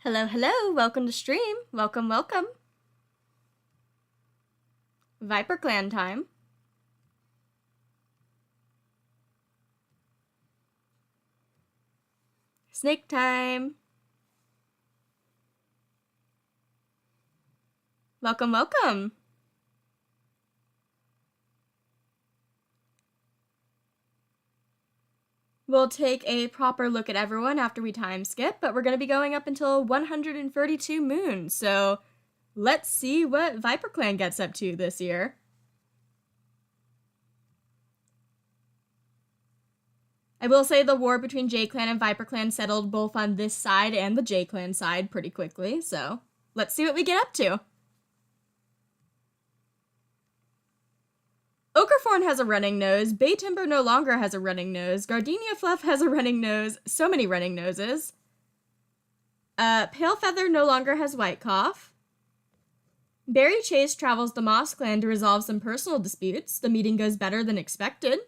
Hello, hello, welcome to stream. Welcome, welcome. ViperClan time. Snake time. Welcome, welcome. We'll take a proper look at everyone after we time skip, but we're going to be going up until 132 moons, so let's see what ViperClan gets up to this year. I will say the war between J-Clan and ViperClan settled both on this side and the J-Clan side pretty quickly, so let's see what we get up to. Okerforn has a running nose, Bay Timber no longer has a running nose, Gardenia Fluff has a running nose, so many running noses. Pale Feather no longer has white cough. Barry Chase travels to Moss Clan to resolve some personal disputes. The meeting goes better than expected.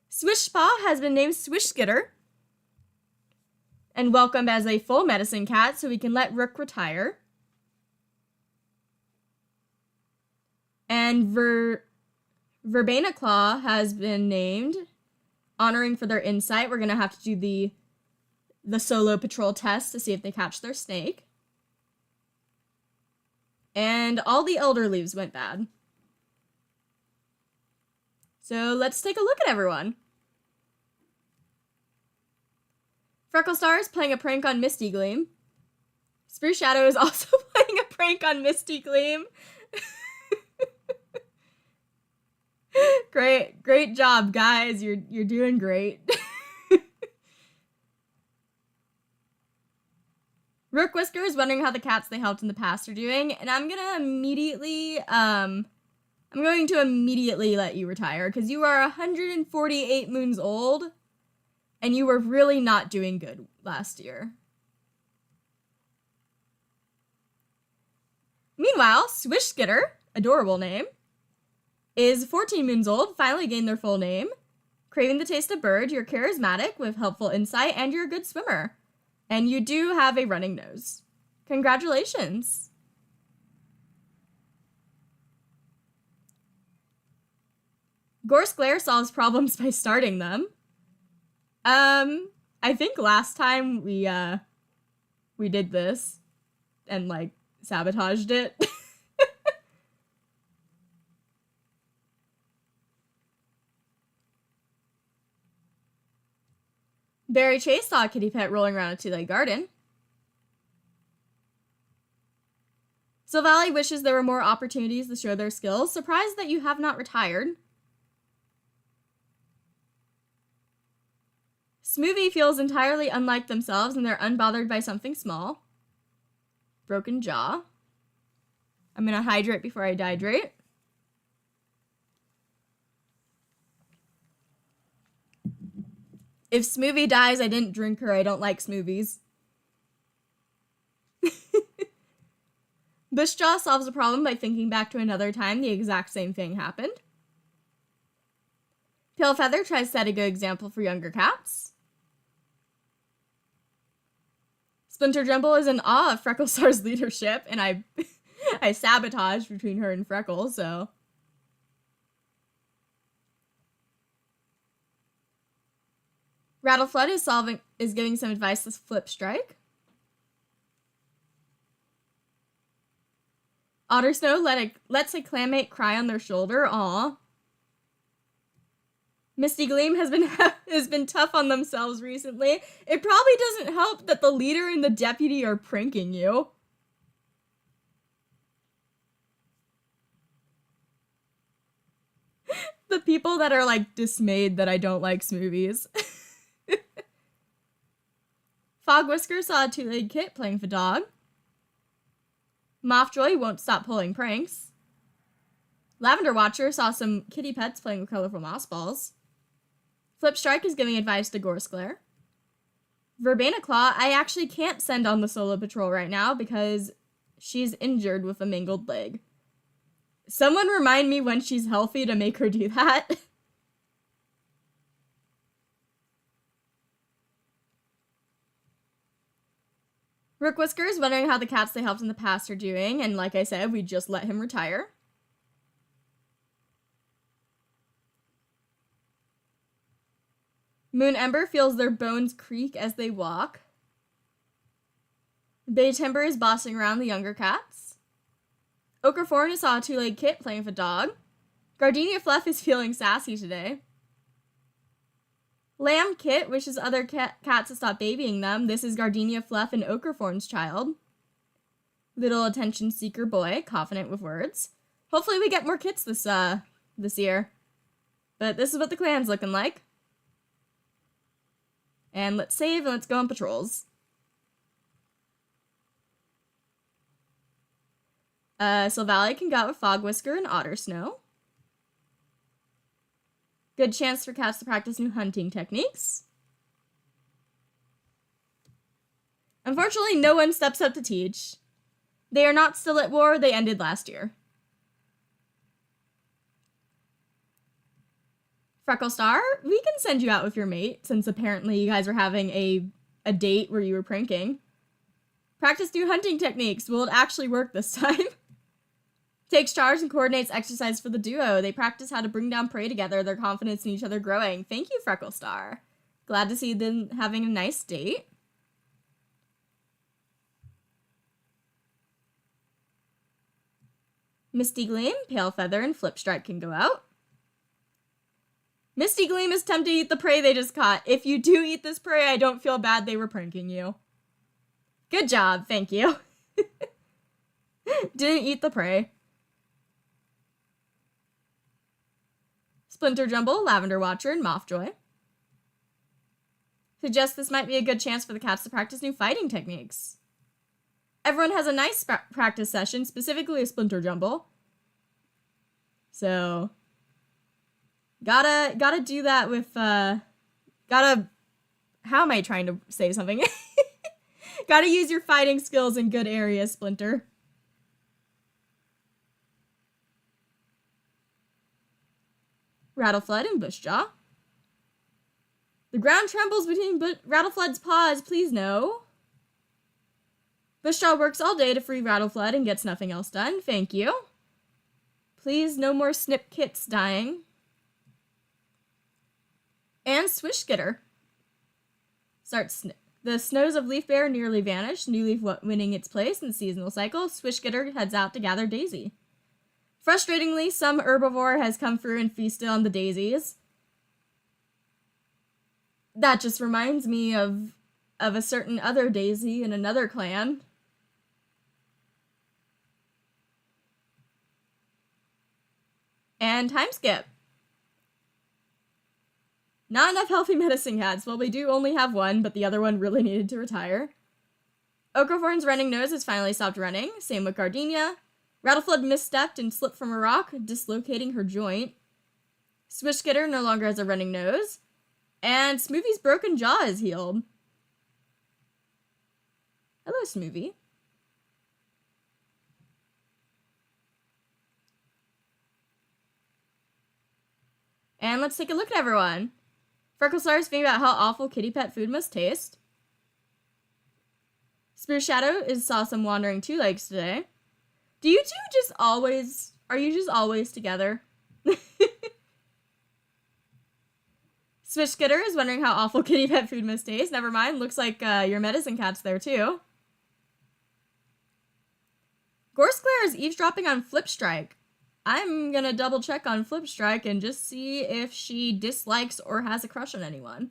Swish Spa has been named Swish Skitter and welcomed as a full medicine cat so we can let Rook retire. And Verbena Claw has been named, honoring for their insight. We're going to have to do the solo patrol test to see if they catch their snake. And all the elder leaves went bad. So let's take a look at everyone. Freckle Star is playing a prank on Misty Gleam. Spruce Shadow is also playing a prank on Misty Gleam. Great job, guys. You're doing great. Rook Whisker is wondering how the cats they helped in the past are doing, and I'm going to immediately let you retire because you are 148 moons old and you were really not doing good last year. Meanwhile, Swish Skitter, adorable name, is 14 moons old, finally gained their full name. Craving the taste of bird, you're charismatic with helpful insight, and you're a good swimmer. And you do have a running nose. Congratulations. Gorse Glare solves problems by starting them. I think last time we did this and, like, sabotaged it. Barry Chase saw a kitty pet rolling around a two-legged garden. Silvally wishes there were more opportunities to show their skills, surprised that you have not retired. Smoothie feels entirely unlike themselves and they're unbothered by something small. Broken jaw. I'm gonna hydrate before I dihydrate. If Smoothie dies, I didn't drink her. I don't like smoothies. Bushjaw solves a problem by thinking back to another time the exact same thing happened. Pale Feather tries to set a good example for younger cats. Splinter Jumble is in awe of Frecklestar's leadership, and I sabotaged between her and Freckle, so... Rattleflood is giving some advice to Flip Strike. Ottersnow lets a clanmate cry on their shoulder. Aw. Misty Gleam has been tough on themselves recently. It probably doesn't help that the leader and the deputy are pranking you. The people that are, like, dismayed that I don't like smoothies. Fog Whisker saw a two-legged kit playing with a dog. Mothjoy won't stop pulling pranks. Lavender Watcher saw some kitty pets playing with colorful moss balls. Flip Strike is giving advice to Gorse Glare. Verbena Claw, I actually can't send on the solo patrol right now because she's injured with a mangled leg. Someone remind me when she's healthy to make her do that. Rook Whisker is wondering how the cats they helped in the past are doing, and like I said, we just let him retire. Moon Ember feels their bones creak as they walk. Bay Timber is bossing around the younger cats. Ochre Fawn saw a two-legged kit playing with a dog. Gardenia Fluff is feeling sassy today. Lamb Kit wishes other cats to stop babying them. This is Gardenia Fluff and Ochre Fawn's child. Little attention seeker boy, confident with words. Hopefully we get more kits this year. But this is what the clan's looking like. And let's save and let's go on patrols. Sylvalia can go out with Fog Whisker and Otter Snow. Good chance for cats to practice new hunting techniques. Unfortunately, no one steps up to teach. They are not still at war, they ended last year. Frecklestar, we can send you out with your mate, since apparently you guys were having a date where you were pranking. Practice new hunting techniques. Will it actually work this time? Takes charge and coordinates exercise for the duo. They practice how to bring down prey together, their confidence in each other growing. Thank you, Frecklestar. Glad to see them having a nice date. Misty Gleam, Pale Feather, and Flipstrike can go out. Misty Gleam is tempted to eat the prey they just caught. If you do eat this prey, I don't feel bad they were pranking you. Good job, thank you. Didn't eat the prey. Splinter Jumble, Lavender Watcher, and Mothjoy. Suggest this might be a good chance for the cats to practice new fighting techniques. Everyone has a nice practice session, specifically a Splinter Jumble. So, gotta do that with, how am I trying to say something? Gotta use your fighting skills in good areas, Splinter. Rattleflood and Bushjaw. The ground trembles between Rattleflood's paws, please no. Bushjaw works all day to free Rattleflood and gets nothing else done, thank you. Please, no more Snip Kits dying. And Swishgetter. The snows of Leaf Bear nearly vanish, New Leaf winning its place in the seasonal cycle. Swishgetter heads out to gather Daisy. Frustratingly, some herbivore has come through and feasted on the daisies. That just reminds me of a certain other Daisy in another clan. And time skip. Not enough healthy medicine cats. Well, we do only have one, but the other one really needed to retire. Ochreforn's running nose has finally stopped running. Same with Gardenia. Rattleflood misstepped and slipped from a rock, dislocating her joint. Swishgetter no longer has a running nose. And Smoothie's broken jaw is healed. Hello, Smoothie. And let's take a look at everyone. Frecklestar is thinking about how awful kitty pet food must taste. Spruce Shadow saw some wandering two legs today. Do you two just always... Are you just always together? Swishgetter is wondering how awful kitty pet food must taste. Never mind, looks like your medicine cat's there too. Gorseclare is eavesdropping on Flipstrike. I'm gonna double check on Flipstrike and just see if she dislikes or has a crush on anyone.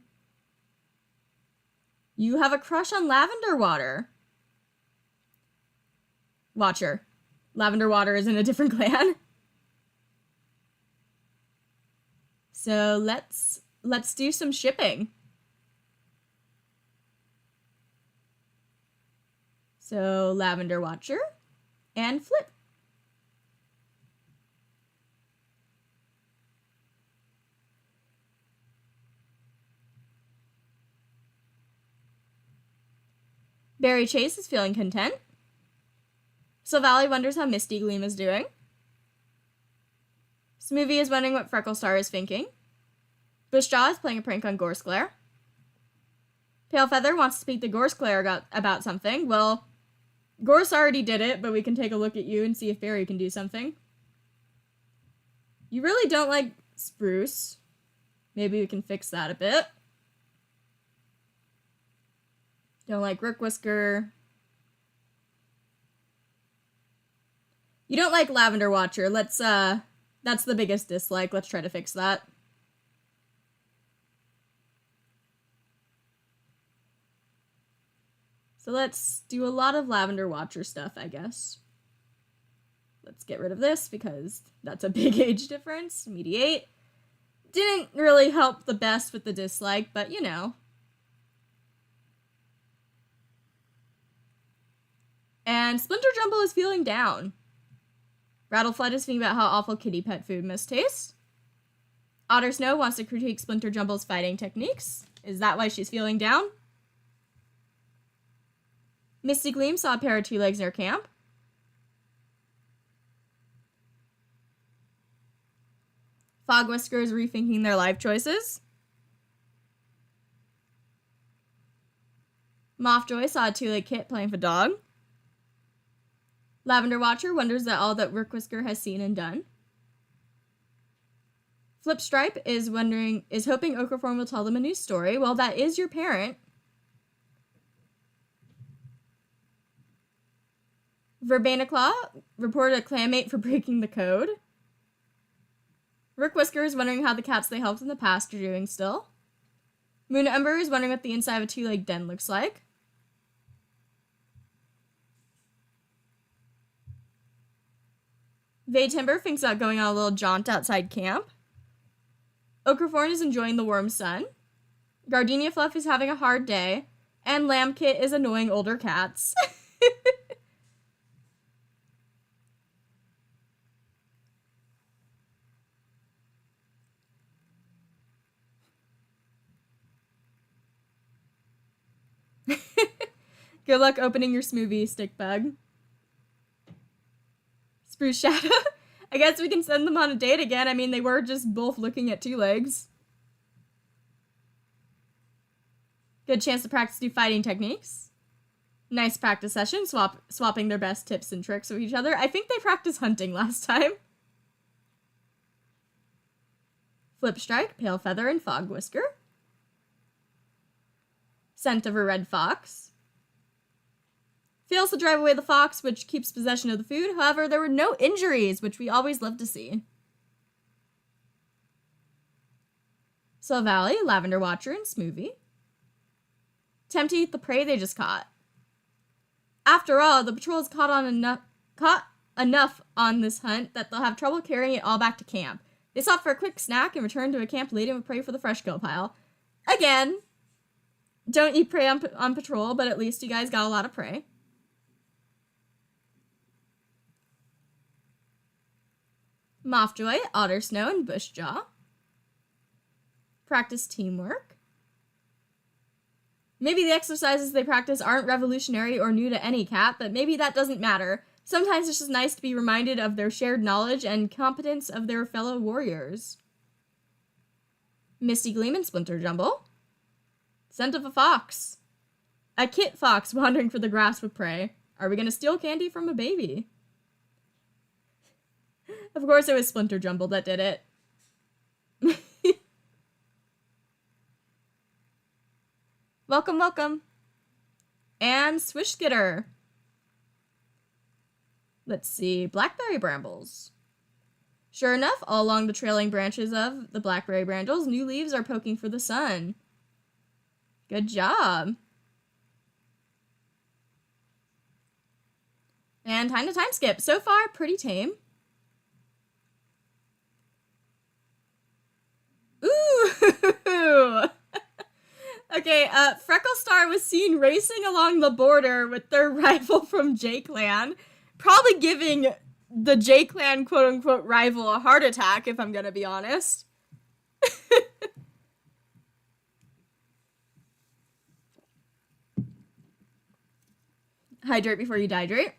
You have a crush on Lavender Watcher. Lavender Water is in a different clan. So let's do some shipping. So Lavender Watcher and Flip. Berry Chase is feeling content. Sylvalia wonders how Misty Gleam is doing. Smoothie is wondering what Frecklestar is thinking. Bushjaw is playing a prank on Gorseclare. Pale Feather wants to speak to Gorseclare about something. Well, Gorse already did it, but we can take a look at you and see if Barry can do something. You really don't like Spruce. Maybe we can fix that a bit. Don't like Rook Whisker. You don't like Lavender Watcher. Let's, that's the biggest dislike. Let's try to fix that. So let's do a lot of Lavender Watcher stuff, I guess. Let's get rid of this because that's a big age difference. Mediate. Didn't really help the best with the dislike, but you know. And Splinter Jumble is feeling down. Rattleflight is thinking about how awful kitty pet food must taste. Otter Snow wants to critique Splinter Jumble's fighting techniques. Is that why she's feeling down? Misty Gleam saw a pair of 2 legs near camp. Fog Whisker is rethinking their life choices. Mothjoy saw a 2-leg kit playing for dog. Lavender Watcher wonders at all that Rook Whisker has seen and done. Flipstripe is hoping Ochreform will tell them a new story. Well, that is your parent. Verbanaclaw reported a clanmate for breaking the code. Rook Whisker is wondering how the cats they helped in the past are doing still. Moon Ember is wondering what the inside of a 2-leg den looks like. Timber thinks about going on a little jaunt outside camp. Ochreform is enjoying the warm sun. Gardenia Fluff is having a hard day. And Lamb Kit is annoying older cats. Good luck opening your smoothie, Stickbug. Spruce Shadow. I guess we can send them on a date again. I mean, they were just both looking at 2 legs. Good chance to practice new fighting techniques. Nice practice session, swapping their best tips and tricks with each other. I think they practiced hunting last time. Flipstrike, Pale Feather, and Fog Whisker. Scent of a red fox. Fails to drive away the fox, which keeps possession of the food. However, there were no injuries, which we always love to see. Soul Valley, Lavender Watcher, and Smoothie. Tempt to eat the prey they just caught. After all, the patrol has caught enough on this hunt that they'll have trouble carrying it all back to camp. They stop for a quick snack and return to a camp laden with prey for the fresh kill pile. Again, don't eat prey on patrol, but at least you guys got a lot of prey. Mothjoy, Otter Snow, and Bushjaw. Practice teamwork. Maybe the exercises they practice aren't revolutionary or new to any cat, but maybe that doesn't matter. Sometimes it's just nice to be reminded of their shared knowledge and competence of their fellow warriors. Misty Gleam and Splinter Jumble. Scent of a fox. A kit fox wandering for the grass with prey. Are we going to steal candy from a baby? Of course it was Splinter Jumble that did it. Welcome, welcome. And Swishskitter. Let's see, Blackberry Brambles. Sure enough, all along the trailing branches of the Blackberry Brambles, new leaves are poking for the sun. Good job. And time to time skip. So far, pretty tame. Ooh! Okay, Freckle Star was seen racing along the border with their rival from J-Clan, probably giving the J-Clan quote-unquote rival a heart attack, if I'm gonna be honest. Hydrate before you dehydrate.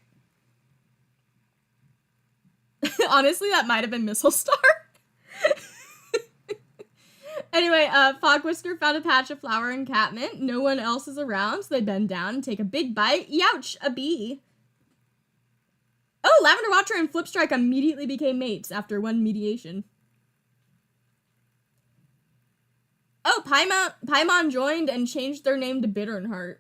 Honestly, that might have been Missile Star. Anyway, Fog Whisker found a patch of flower and catmint. No one else is around, so they bend down and take a big bite. Youch, a bee. Oh, Lavender Watcher and Flipstrike immediately became mates after one mediation. Oh, Paimon joined and changed their name to Bitternheart.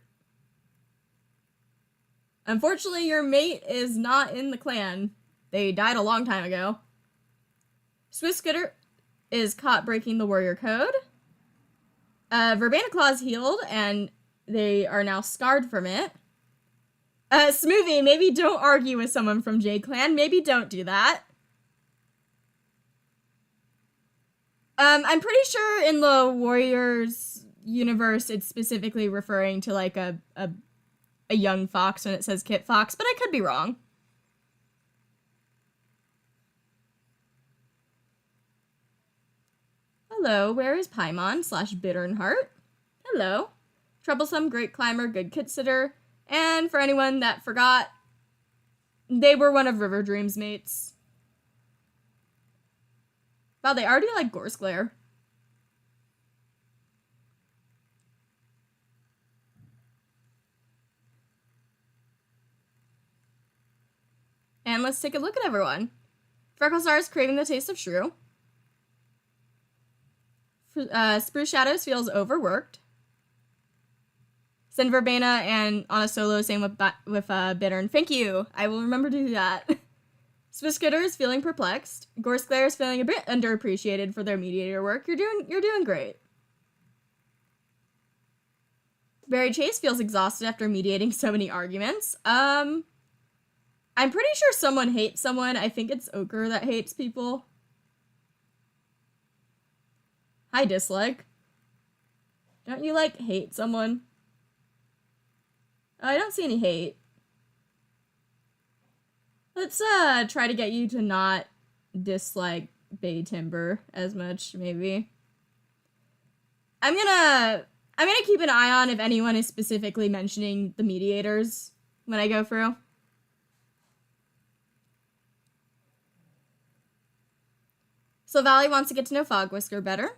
Unfortunately, your mate is not in the clan. They died a long time ago. Swiss Scooter is caught breaking the warrior code. Verbena Claw is healed, and they are now scarred from it. Smoothie, maybe don't argue with someone from J-Clan. Maybe don't do that. I'm pretty sure in the Warriors universe, it's specifically referring to like a young fox when it says Kit Fox, but I could be wrong. Hello, where is Paimon / Bitternheart? Hello. Troublesome, great climber, good kid sitter. And for anyone that forgot, they were one of River Dream's mates. Wow, they already like Gorse Glare. And let's take a look at everyone. Frecklestar is craving the taste of shrew. Spruce Shadows feels overworked. Send Verbena and on a solo, same with Bittern. Thank you. I will remember to do that. Swiskitter is feeling perplexed. Gorse Glare is feeling a bit underappreciated for their mediator work. You're doing great. Barry Chase feels exhausted after mediating so many arguments. I'm pretty sure someone hates someone. I think it's Ochre that hates people. Hi, Dislike. Don't you, like, hate someone? I don't see any hate. Let's, try to get you to not dislike Bay Timber as much, maybe. I'm gonna keep an eye on if anyone is specifically mentioning the mediators when I go through. So Valley wants to get to know Fog Whisker better.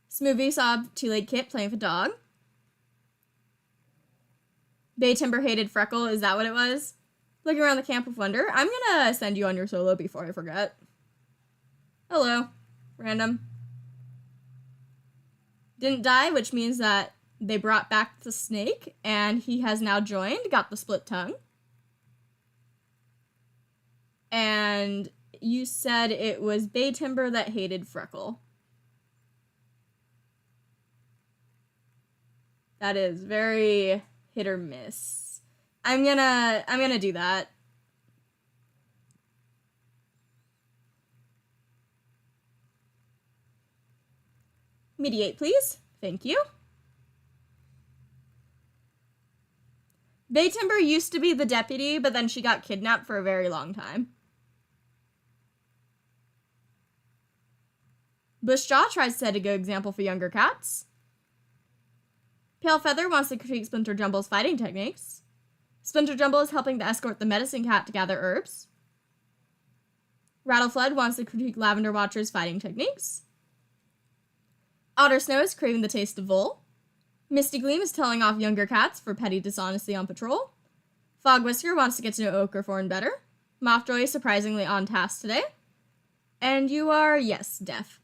Smoothie saw Too-Late Kit playing with a dog. Bay Timber hated Freckle, is that what it was? Looking around the camp with wonder. I'm gonna send you on your solo before I forget. Hello. Random. Didn't die, which means that they brought back the snake, and he has now joined, got the split tongue. And you said it was Bay Timber that hated Freckle. That is very hit or miss. I'm gonna do that. Mediate, please. Thank you. Bay Timber used to be the deputy, but then she got kidnapped for a very long time. Bushjaw tries to set a good example for younger cats. Pale Feather wants to critique Splinter Jumble's fighting techniques. Splinter Jumble is helping to escort the medicine cat to gather herbs. Rattleflood wants to critique Lavender Watcher's fighting techniques. Otter Snow is craving the taste of Vole. Misty Gleam is telling off younger cats for petty dishonesty on patrol. Fog Whisker wants to get to know Ochreforn better. Mothjoy is surprisingly on task today. And you are, yes, deaf.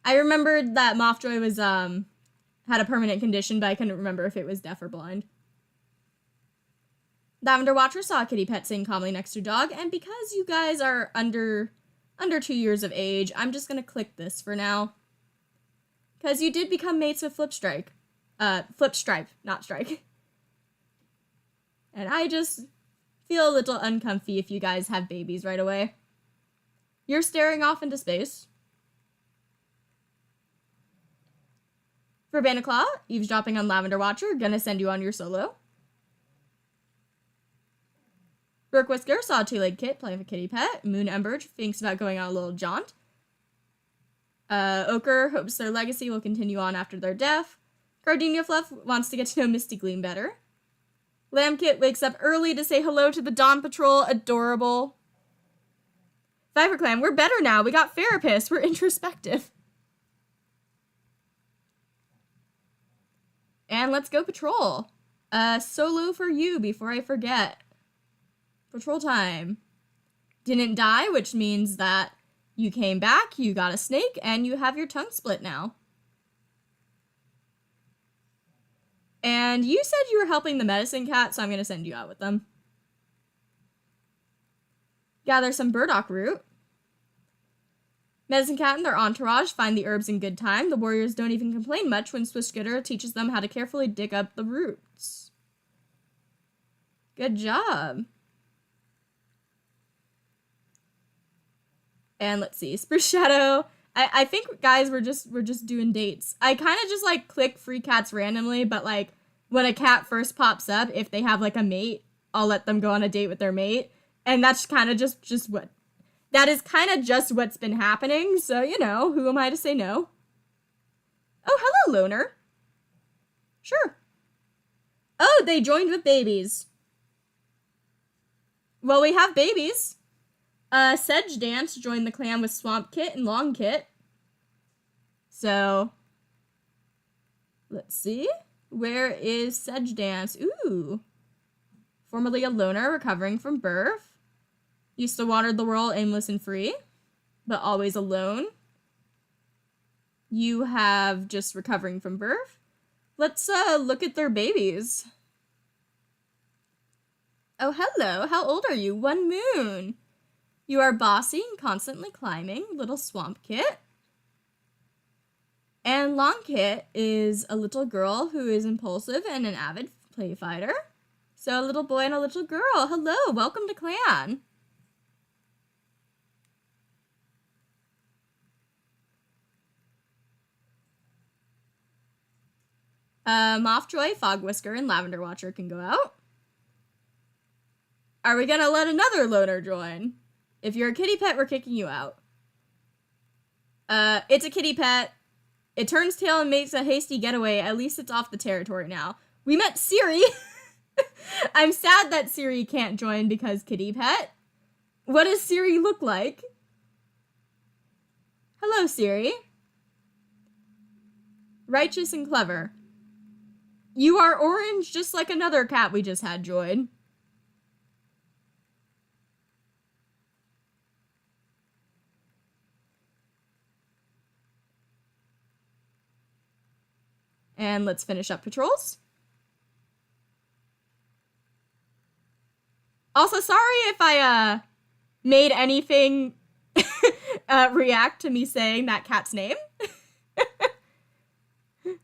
I remembered that Mothjoy was, had a permanent condition, but I couldn't remember if it was deaf or blind. Lavender Watcher saw a kitty pet sitting calmly next to a dog, and because you guys are under 2 years of age, I'm just gonna click this for now. Because you did become mates with Flipstripe, not Strike. And I just feel a little uncomfy if you guys have babies right away. You're staring off into space. For Banaclaw, eavesdropping on Lavender Watcher, gonna send you on your solo. Brook Whisker saw a two-legged kit playing with a kitty pet. Moon Ember thinks about going on a little jaunt. Ochre hopes their legacy will continue on after their death. Gardenia Fluff wants to get to know Misty Gleam better. Lambkit wakes up early to say hello to the Dawn Patrol. Adorable. ViperClan, we're better now. We got therapists. We're introspective. And let's go patrol. Solo for you before I forget. Patrol time. Didn't die, which means that you came back, you got a snake, and you have your tongue split now. And you said you were helping the medicine cat, so I'm going to send you out with them. Gather some burdock root. Medicine cat and their entourage find the herbs in good time. The warriors don't even complain much when Swishgitter teaches them how to carefully dig up the roots. Good job. And let's see, Spruce Shadow. I think, guys, we're just doing dates. I kind of just, like, click free cats randomly, but, like, when a cat first pops up, if they have, like, a mate, I'll let them go on a date with their mate. And that's kind of just what... That is kind of just what's been happening, so, you know, who am I to say no? Oh, hello, Loner. Sure. Oh, they joined with babies. Well, we have babies. Sedge Dance joined the clan with Swamp Kit and Long Kit. So, let's see. Where is Sedge Dance? Ooh. Formerly a loner, recovering from birth. Used to wander the world aimless and free, but always alone. You have just recovering from birth. Let's look at their babies. Oh, hello. How old are you? 1 moon. You are bossy and constantly climbing, little Swamp Kit. And Long Kit is a little girl who is impulsive and an avid play fighter. So a little boy and a little girl. Hello, welcome to clan. Mothjoy, Fogwhisker, and Lavender Watcher can go out. Are we gonna let another loner join? If you're a kitty pet, we're kicking you out. It's a kitty pet. It turns tail and makes a hasty getaway. At least it's off the territory now. We met Siri. I'm sad that Siri can't join because kitty pet. What does Siri look like? Hello, Siri. Righteous and clever. You are orange just like another cat we just had join. And let's finish up patrols. Also, sorry if I made anything react to me saying that cat's name.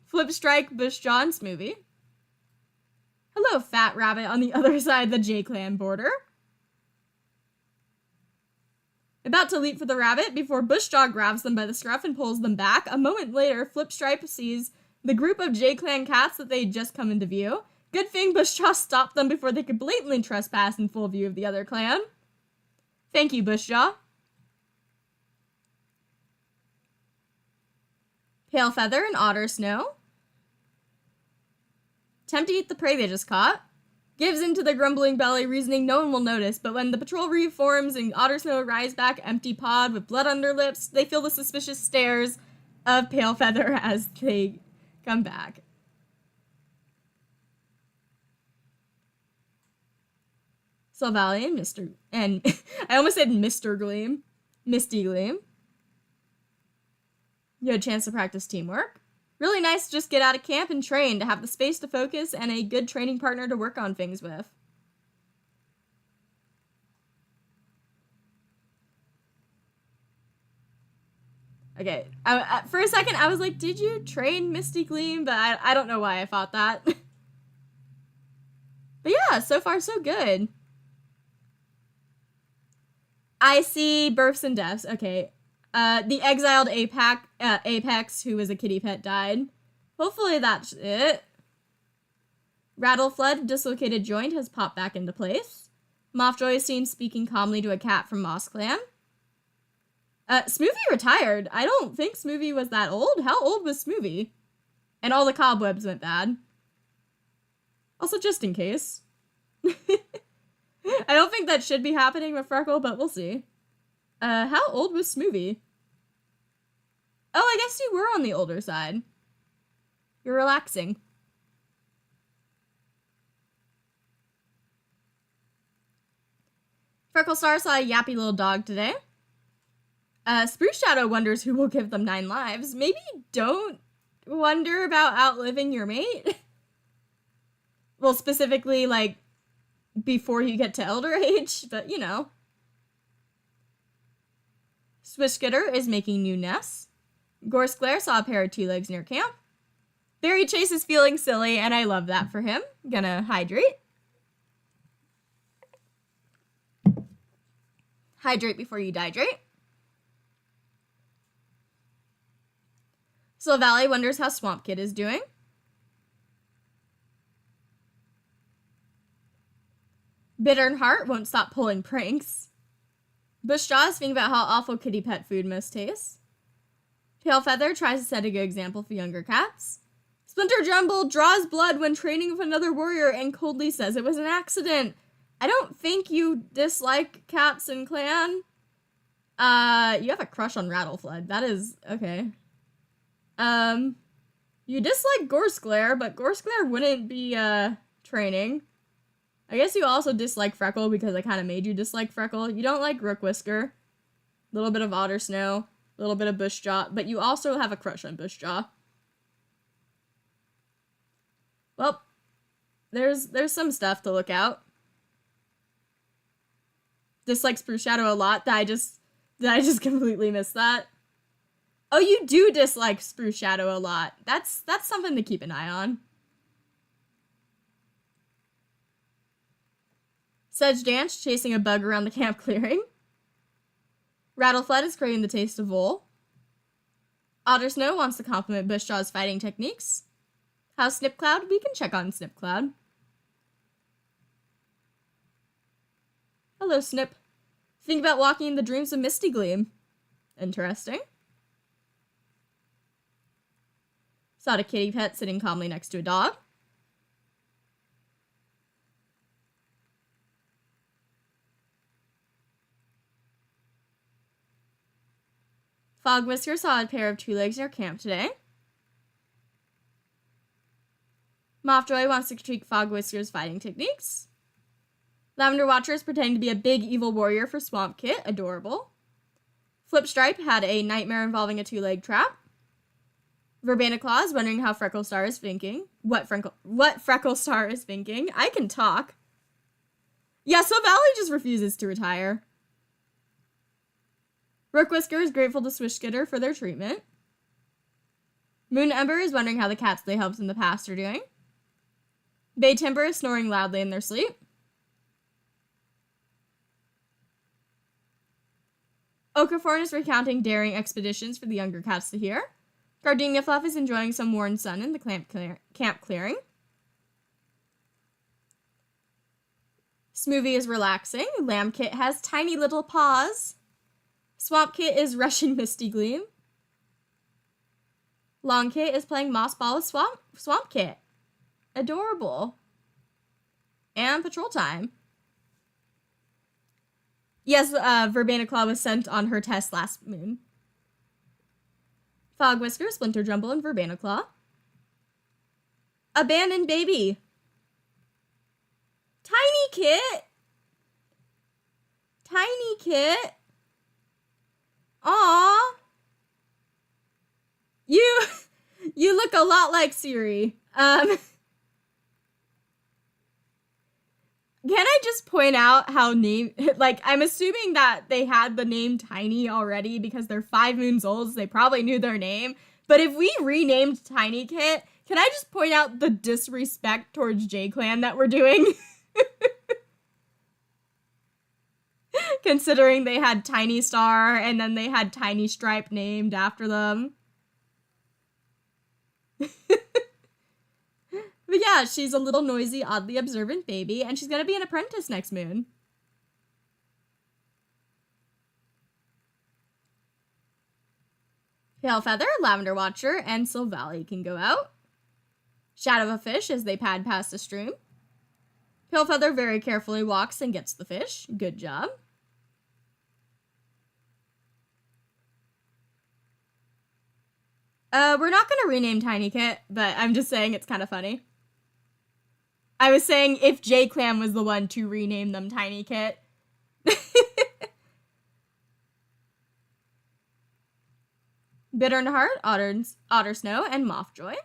Flip Strike, Bush John, Smoothie. Hello, Fat Rabbit on the other side of the J-Clan border. About to leap for the rabbit before Bushjaw grabs them by the scruff and pulls them back. A moment later, Flipstripe sees the group of J-Clan cats that they had just come into view. Good thing Bushjaw stopped them before they could blatantly trespass in full view of the other clan. Thank you, Bushjaw. Pale Feather and Otter Snow. Attempt to eat the prey they just caught. Gives into the grumbling belly, reasoning no one will notice, but when the patrol reforms and Otter Snow arrives back empty-pawed with blood on their lips, they feel the suspicious stares of Pale Feather as they come back. Sylvally and I almost said Mr. Gleam. Misty Gleam. You had a chance to practice teamwork. Really nice to just get out of camp and train, to have the space to focus and a good training partner to work on things with. Okay, for a second I was like, did you train Misty Gleam? But I don't know why I thought that. But yeah, so far so good. I see births and deaths. Okay. The exiled Apex, who was a kitty pet, died. Hopefully that's it. Rattleflood, dislocated joint, has popped back into place. Mothjoy is seen speaking calmly to a cat from Moss Clan. Smoothie retired. I don't think Smoothie was that old. How old was Smoothie? And all the cobwebs went bad. Also, just in case. I don't think that should be happening with Freckle, but we'll see. How old was Smoothie? Oh, I guess you were on the older side. You're relaxing. Freckle Star saw a yappy little dog today. Spruce Shadow wonders who will give them 9 lives. Maybe don't wonder about outliving your mate. Well, specifically, like, before you get to elder age, but you know. Swishgitter is making new nests. Gorse Glare saw a pair of 2 legs near camp. Berry Chase is feeling silly, and I love that for him. Gonna hydrate. Hydrate before you dihydrate. Slow Valley wonders how Swamp Kid is doing. Bitter and Heart won't stop pulling pranks. Bushjaw is thinking about how awful kitty pet food must taste. Pale Feather tries to set a good example for younger cats. Splinter Jumble draws blood when training with another warrior and coldly says it was an accident. I don't think you dislike cats and clan. You have a crush on Rattleflood. That is okay. You dislike Gorse Glare, but Gorse Glare wouldn't be training. I guess you also dislike Freckle because I kind of made you dislike Freckle. You don't like Rook Whisker. A little bit of Otter Snow. A little bit of Bushjaw. But you also have a crush on Bushjaw. Well, there's some stuff to look out. Dislike Spruce Shadow a lot. Did I just completely miss that? Oh, you do dislike Spruce Shadow a lot. That's something to keep an eye on. Sedge Dance chasing a bug around the camp clearing. Rattleflood is craving the taste of Vole. Otter Snow wants to compliment Bushjaw's fighting techniques. How's Snipcloud? We can check on Snipcloud. Hello, Snip. Think about walking in the dreams of Misty Gleam. Interesting. Saw a kitty pet sitting calmly next to a dog. Fog Whisker saw a pair of 2 legs near camp today. Mothjoy wants to critique Fog Whisker's fighting techniques. Lavender Watcher is pretending to be a big evil warrior for Swamp Kit. Adorable. Flipstripe had a nightmare involving a 2-leg trap. Verbena Claw is wondering how Freckle Star is thinking. What Freckle Star is thinking. I can talk. Yeah, so Valley just refuses to retire. Rook Whisker is grateful to Swishgitter for their treatment. Moon Ember is wondering how the cats they helped in the past are doing. Bay Timber is snoring loudly in their sleep. Okaforn is recounting daring expeditions for the younger cats to hear. Gardenia Fluff is enjoying some warm sun in the camp clearing. Smoothie is relaxing. Lamb Kit has tiny little paws. Swamp Kit is rushing Misty Gleam. Long Kit is playing Moss Ball with Swamp Kit. Adorable. And patrol time. Yes, Verbena Claw was sent on her test last moon. Fog Whisker, Splinter Jumble, and Verbena Claw. Abandoned Baby. Tiny Kit. Tiny Kit. Aww. You look a lot like Siri. Can I just point out how I'm assuming that they had the name Tiny already because they're 5 moons old, so they probably knew their name. But if we renamed Tiny Kit, can I just point out the disrespect towards J-Clan that we're doing? Considering they had Tiny Star, and then they had Tiny Stripe named after them. But yeah, she's a little noisy, oddly observant baby, and she's gonna be an apprentice next moon. Pale Feather, Lavender Watcher, and Sylvally can go out. Shadow of a Fish as they pad past a stream. Pale Feather very carefully walks and gets the fish. Good job. We're not gonna rename Tiny Kit, but I'm just saying it's kind of funny. I was saying if J-Clan was the one to rename them Tiny Kit. Bittern Heart, Otter Snow, and Mothjoy.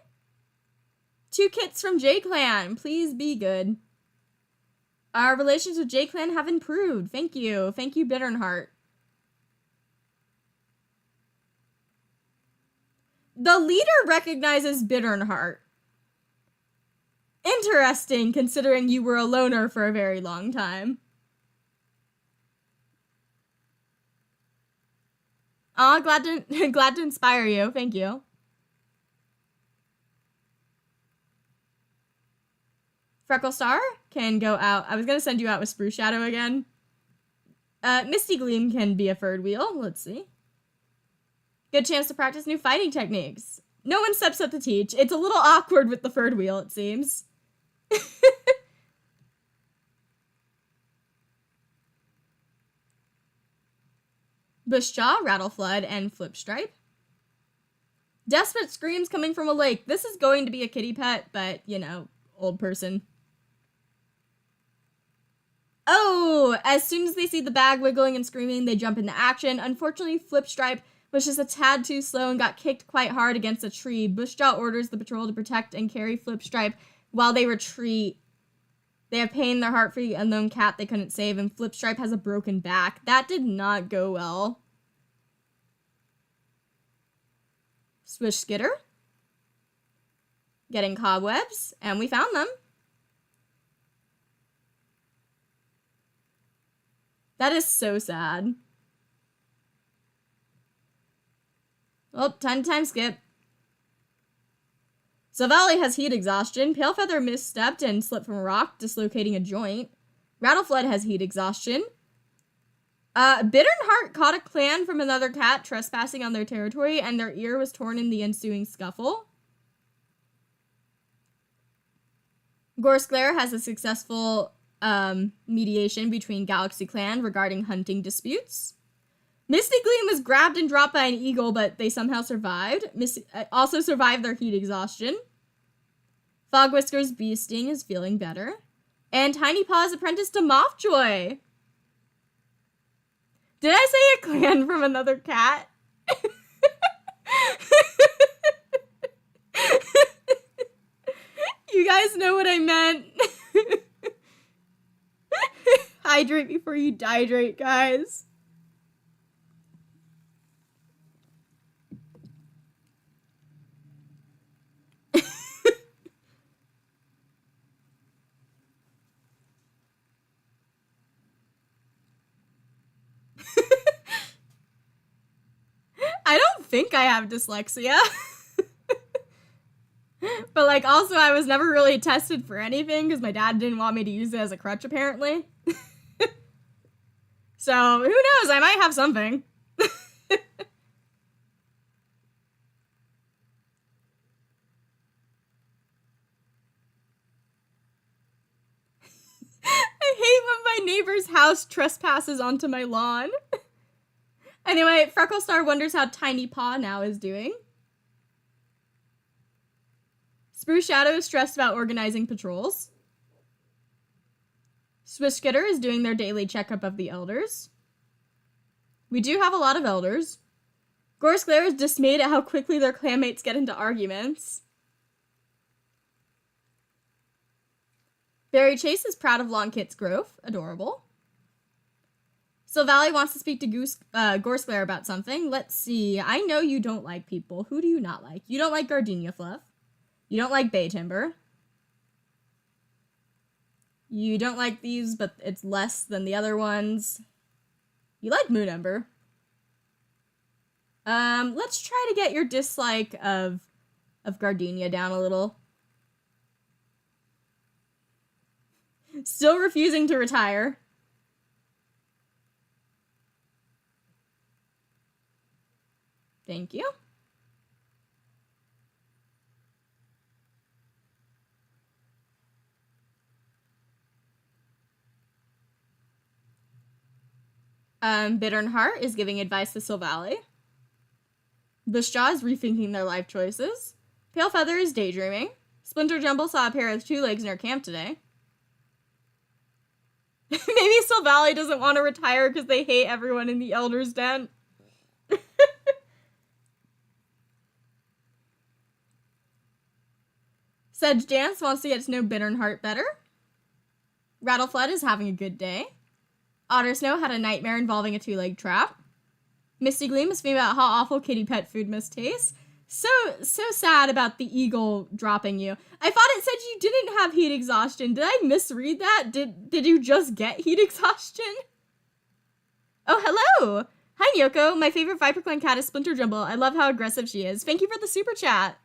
2 kits from J-Clan. Please be good. Our relations with J-Clan have improved. Thank you. Thank you, Bittern Heart. The leader recognizes Bittern Heart. Interesting, considering you were a loner for a very long time. Aw, glad to inspire you. Thank you. Freckle Star can go out. I was gonna send you out with Spruce Shadow again. Misty Gleam can be a third wheel. Let's see. Good chance to practice new fighting techniques. No one steps up to teach. It's a little awkward with the third wheel, it seems. Bushjaw, Rattleflood, and Flipstripe. Desperate screams coming from a lake. This is going to be a kitty pet, but, you know, old person. Oh, as soon as they see the bag wiggling and screaming, they jump into action. Unfortunately, Flipstripe was just a tad too slow and got kicked quite hard against a tree. Bushjaw orders the patrol to protect and carry Flipstripe while they retreat. They have pain in their heart for the unknown cat they couldn't save, and Flipstripe has a broken back. That did not go well. Swish Skitter. Getting cobwebs, and we found them. That is so sad. Oh, time skip. Silvally has heat exhaustion. Palefeather misstepped and slipped from a rock, dislocating a joint. Rattleflood has heat exhaustion. Bittern Heart caught a clan from another cat trespassing on their territory, and their ear was torn in the ensuing scuffle. Gorsglare has a successful mediation between Galaxy Clan regarding hunting disputes. Misty Gleam was grabbed and dropped by an eagle, but they somehow survived. Also survived their heat exhaustion. Fog Whisker's bee sting is feeling better. And Tiny Paw's apprenticed to Mothjoy. Did I say a clan from another cat? You guys know what I meant. Hydrate before you dihydrate, guys. I don't think I have dyslexia. But, like, also I was never really tested for anything because my dad didn't want me to use it as a crutch, apparently. So, who knows? I might have something. I hate when my neighbor's house trespasses onto my lawn. Anyway, Frecklestar wonders how Tiny Paw now is doing. Spruce Shadow is stressed about organizing patrols. Swish Skitter is doing their daily checkup of the elders. We do have a lot of elders. Gorsglare is dismayed at how quickly their clanmates get into arguments. Berry Chase is proud of Longkit's growth. Adorable. Silvally wants to speak to Gorsglare about something. Let's see. I know you don't like people. Who do you not like? You don't like Gardenia Fluff. You don't like Bay Timber. You don't like these, but it's less than the other ones. You like Moon Ember. Let's try to get your dislike of Gardenia down a little. Still refusing to retire. Thank you. Bittern Heart is giving advice to Silvally. Bushjaw is rethinking their life choices. Palefeather is daydreaming. Splinter Jumble saw a pair with 2 legs near camp today. Maybe Silvally doesn't want to retire because they hate everyone in the Elder's Den. Sedge Dance wants to get to know Bitter and Heart better. Rattleflood is having a good day. Otter Snow had a nightmare involving a two-leg trap. Misty Gleam is thinking about how awful kitty pet food must taste. So sad about the eagle dropping you. I thought it said you didn't have heat exhaustion. Did I misread that? Did you just get heat exhaustion? Oh, hello! Hi, Nyoko. My favorite ViperClan cat is Splinter Jumble. I love how aggressive she is. Thank you for the super chat.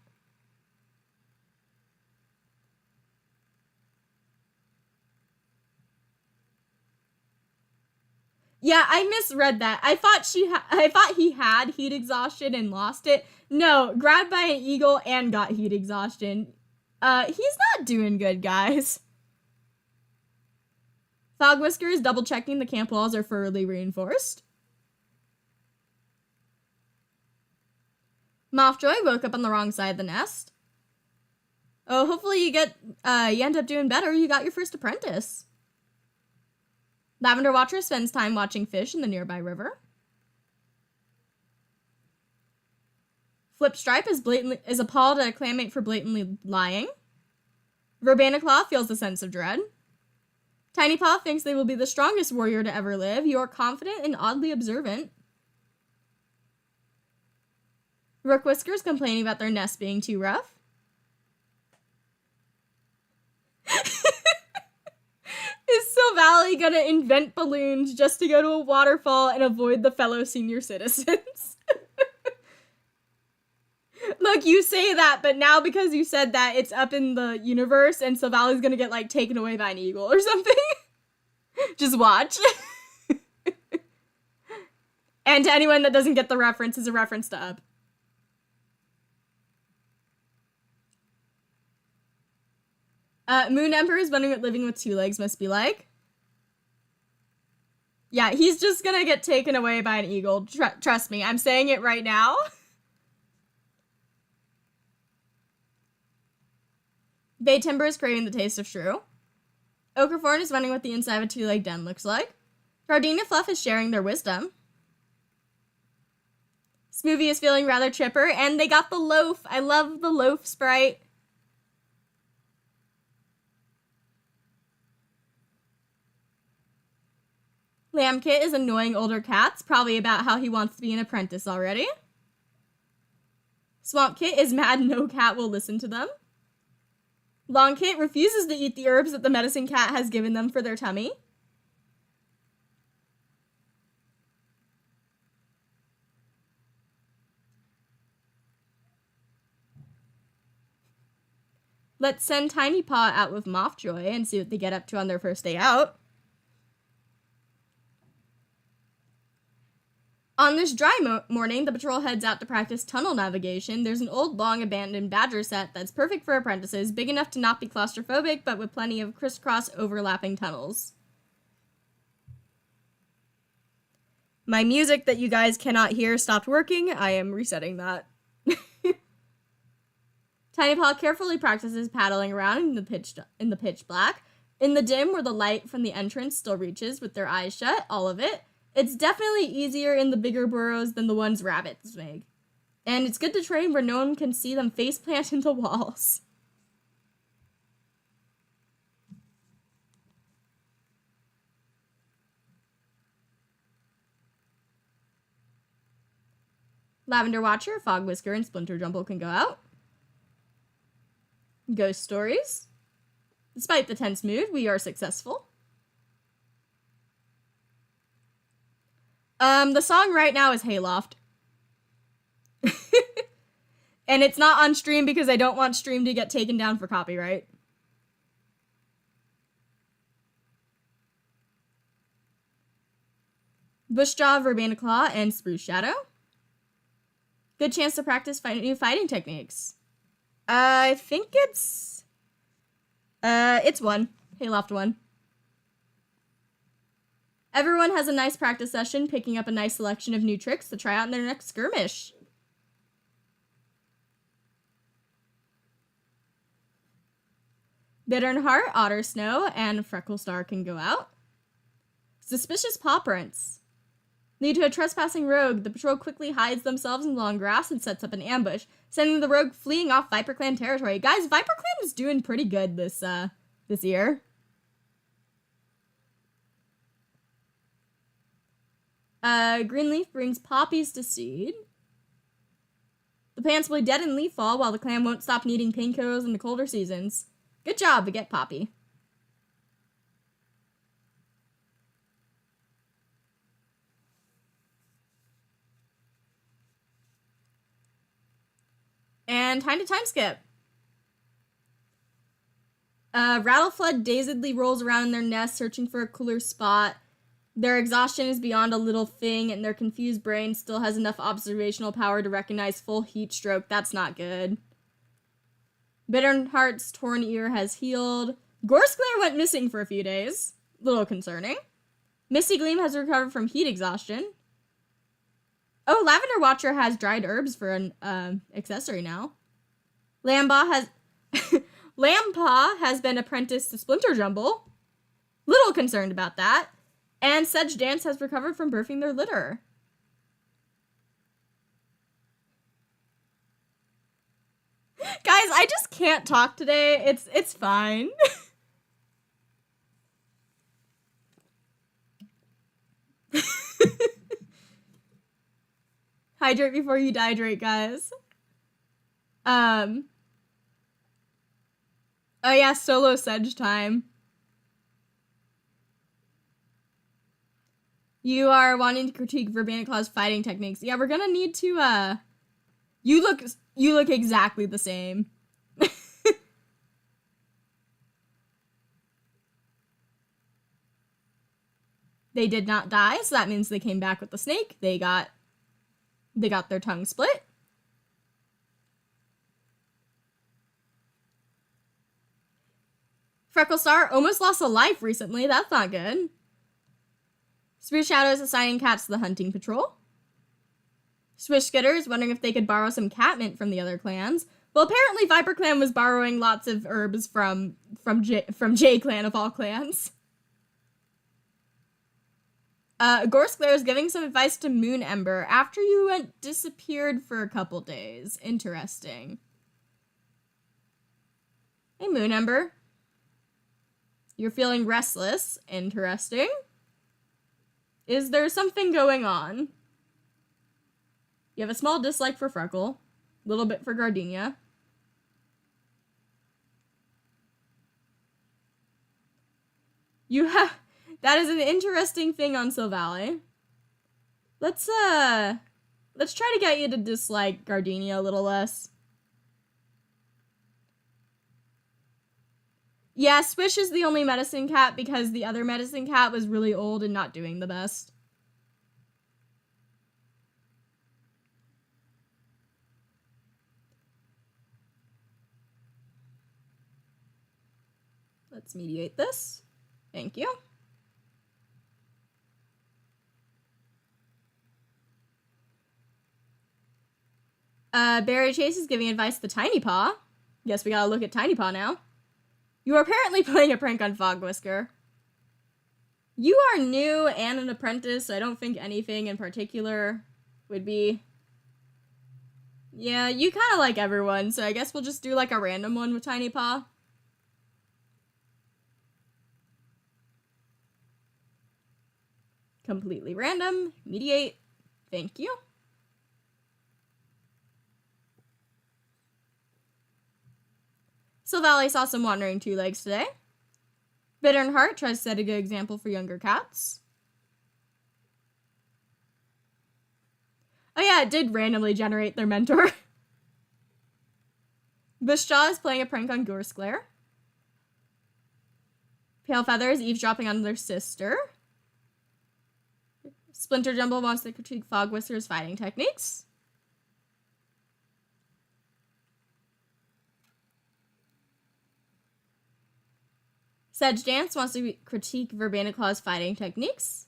Yeah, I misread that. I thought he had heat exhaustion and lost it. No, grabbed by an eagle and got heat exhaustion. He's not doing good, guys. Fog Whisker is double checking the camp walls are thoroughly reinforced. Mothjoy woke up on the wrong side of the nest. Oh, hopefully you end up doing better. You got your first apprentice. Lavender Watcher spends time watching fish in the nearby river. Flipstripe is appalled at a clanmate for blatantly lying. Verbena Claw feels a sense of dread. Tiny Paw thinks they will be the strongest warrior to ever live. You are confident and oddly observant. Rook Whisker is complaining about their nest being too rough. Is Silvally gonna invent balloons just to go to a waterfall and avoid the fellow senior citizens? Look, you say that, but now because you said that, it's up in the universe and Silvally's gonna get, like, taken away by an eagle or something. Just watch. And to anyone that doesn't get the reference, is a reference to Up. Moon Emperor is wondering what living with two legs must be like. Yeah, he's just gonna get taken away by an eagle. Trust me, I'm saying it right now. Bay Timber is craving the taste of shrew. Ochreforn is wondering what the inside of a two-legged den looks like. Gardenia Fluff is sharing their wisdom. Smoothie is feeling rather chipper, and they got the loaf. I love the loaf sprite. Lambkit is annoying older cats, probably about how he wants to be an apprentice already. Swampkit is mad no cat will listen to them. Longkit refuses to eat the herbs that the medicine cat has given them for their tummy. Let's send Tiny Paw out with Mothjoy and see what they get up to on their first day out. On this dry morning, the patrol heads out to practice tunnel navigation. There's an old, long-abandoned badger set that's perfect for apprentices, big enough to not be claustrophobic, but with plenty of crisscross overlapping tunnels. My music that you guys cannot hear stopped working. I am resetting that. Tiny Paw carefully practices paddling around in the pitch black. In the dim, where the light from the entrance still reaches with their eyes shut, all of it. It's definitely easier in the bigger burrows than the ones rabbits make. And it's good to train where no one can see them faceplant into walls. Lavender Watcher, Fog Whisker, and Splinter Jumble can go out. Ghost Stories. Despite the tense mood, we are successful. The song right now is Hayloft. And it's not on stream because I don't want stream to get taken down for copyright. Bushjaw, Verbena Claw, and Spruce Shadow. Good chance to practice new fighting techniques. I think it's 1. Hayloft 1. Everyone has a nice practice session, picking up a nice selection of new tricks to try out in their next skirmish. Bitter and Heart, Otter Snow, and Freckle Star can go out. Suspicious Paw Prints. Lead to a trespassing rogue. The patrol quickly hides themselves in the long grass and sets up an ambush, sending the rogue fleeing off ViperClan territory. Guys, ViperClan is doing pretty good this year. Greenleaf brings poppies to seed. The plants will be dead in leaf fall, while the clan won't stop needing painkillers in the colder seasons. Good job, Baguette Poppy. And time to time skip. Rattleflood dazedly rolls around in their nest, searching for a cooler spot. Their exhaustion is beyond a little thing, and their confused brain still has enough observational power to recognize full heat stroke. That's not good. Bitterheart's torn ear has healed. Gorsclair went missing for a few days. Little concerning. Misty Gleam has recovered from heat exhaustion. Oh, Lavender Watcher has dried herbs for an accessory now. Lampaw has been apprenticed to Splinter Jumble. Little concerned about that. And Sedge Dance has recovered from birthing their litter. Guys, I just can't talk today. It's fine. Hydrate before you dehydrate, guys. Oh yeah, solo Sedge time. You are wanting to critique Verbaniclaw's fighting techniques. Yeah, we're gonna need to, you look exactly the same. They did not die, so that means they came back with the snake. They got their tongue split. Frecklestar almost lost a life recently. That's not good. Spear Shadow is assigning cats to the hunting patrol. Swish Skitter is wondering if they could borrow some catmint from the other clans. Well, apparently ViperClan was borrowing lots of herbs from J-Clan of all clans. Gorsclair is giving some advice to Moon Ember after you went disappeared for a couple days. Interesting. Hey, Moon Ember. You're feeling restless. Interesting. Is there something going on? You have a small dislike for Freckle. A little bit for Gardenia. You have... That is an interesting thing on Silvally. Let's try to get you to dislike Gardenia a little less. Yeah, Swish is the only medicine cat because the other medicine cat was really old and not doing the best. Let's mediate this. Thank you. Barry Chase is giving advice to Tiny Paw. Guess we gotta look at Tiny Paw now. You are apparently playing a prank on Fog Whisker. You are new and an apprentice, so I don't think anything in particular would be... Yeah, you kind of like everyone, so I guess we'll just do like a random one with Tiny Paw. Completely random. Mediate. Thank you. Silvally saw some wandering two legs today. Bitter and Heart tries to set a good example for younger cats. Oh yeah, it did randomly generate their mentor. Bushjaw is playing a prank on Gorsclair. Pale Feather is eavesdropping on their sister. Splinter Jumble wants to critique Fog Whisker's fighting techniques. Sedge Dance wants to critique Verbaniclaw's fighting techniques.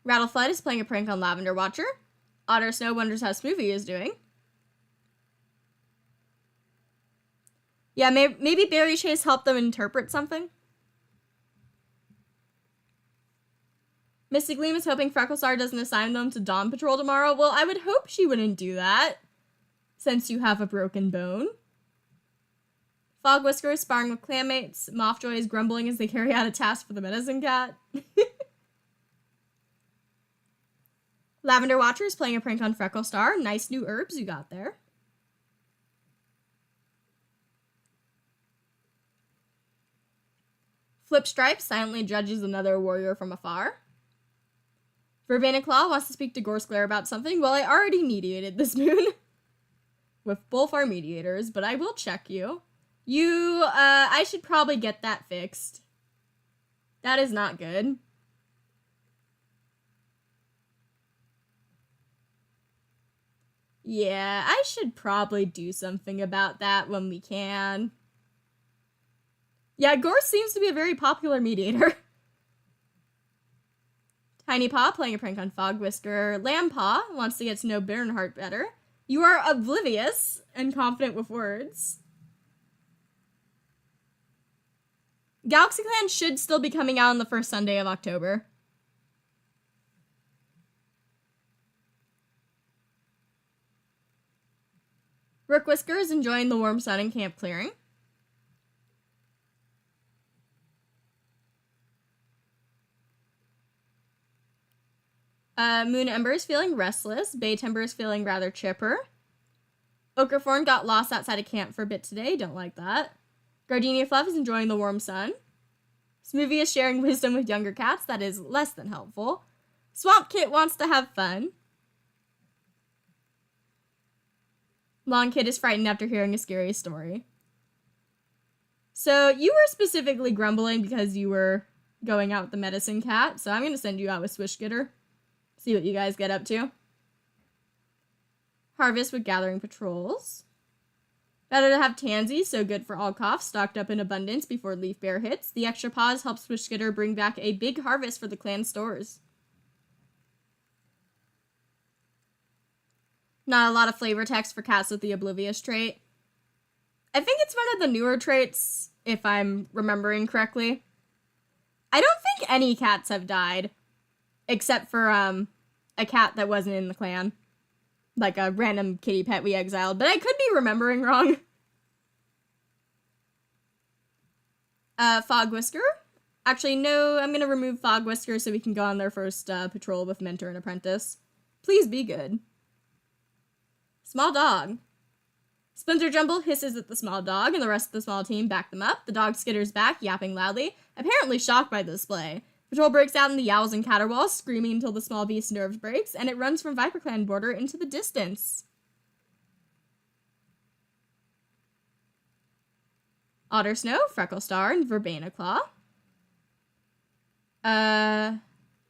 Rattleflood is playing a prank on Lavender Watcher. Otter Snow wonders how Smoothie is doing. Yeah, maybe Berry Chase helped them interpret something. Misty Gleam is hoping Frecklestar doesn't assign them to Dawn Patrol tomorrow. Well, I would hope she wouldn't do that, since you have a broken bone. Fog Whisker is sparring with clanmates. Mothjoy is grumbling as they carry out a task for the medicine cat. Lavender Watcher is playing a prank on Frecklestar. Nice new herbs you got there. Flipstripe silently judges another warrior from afar. Verbena Claw wants to speak to Gorsglare about something. Well, I already mediated this moon with both our mediators, but I will check you. I should probably get that fixed. That is not good. Yeah, I should probably do something about that when we can. Yeah, Gorse seems to be a very popular mediator. Tiny Paw playing a prank on Fog Whisker. Lamb Paw wants to get to know Bitterheart better. You are oblivious and confident with words. Galaxy Clan should still be coming out on the first Sunday of October. Rook Whisker is enjoying the warm sun in camp clearing. Moon Ember is feeling restless. Bay Timber is feeling rather chipper. Ochreforn got lost outside of camp for a bit today. Don't like that. Gardenia Fluff is enjoying the warm sun. Smoothie is sharing wisdom with younger cats. That is less than helpful. Swamp Kit wants to have fun. Long Kid is frightened after hearing a scary story. So you were specifically grumbling because you were going out with the medicine cat. So I'm going to send you out with Swishgitter. See what you guys get up to. Harvest with gathering patrols. Better to have Tansy, so good for all coughs, stocked up in abundance before Leaf Bear hits. The extra pause helps Swishgitter bring back a big harvest for the clan stores. Not a lot of flavor text for cats with the Oblivious trait. I think it's one of the newer traits, if I'm remembering correctly. I don't think any cats have died, except for a cat that wasn't in the clan. Like a random kitty pet we exiled, but I could be remembering wrong. Fog Whisker. Actually, no, I'm going to remove Fog Whisker so we can go on their first patrol with Mentor and Apprentice. Please be good. Small Dog. Splinter Jumble hisses at the small dog, and the rest of the small team back them up. The dog skitters back, yapping loudly, apparently shocked by the display. Patrol breaks out in the yowls and caterwauls, screaming until the small beast's nerves breaks, and it runs from ViperClan border into the distance. Otter Snow, Frecklestar, and Verbena Claw. A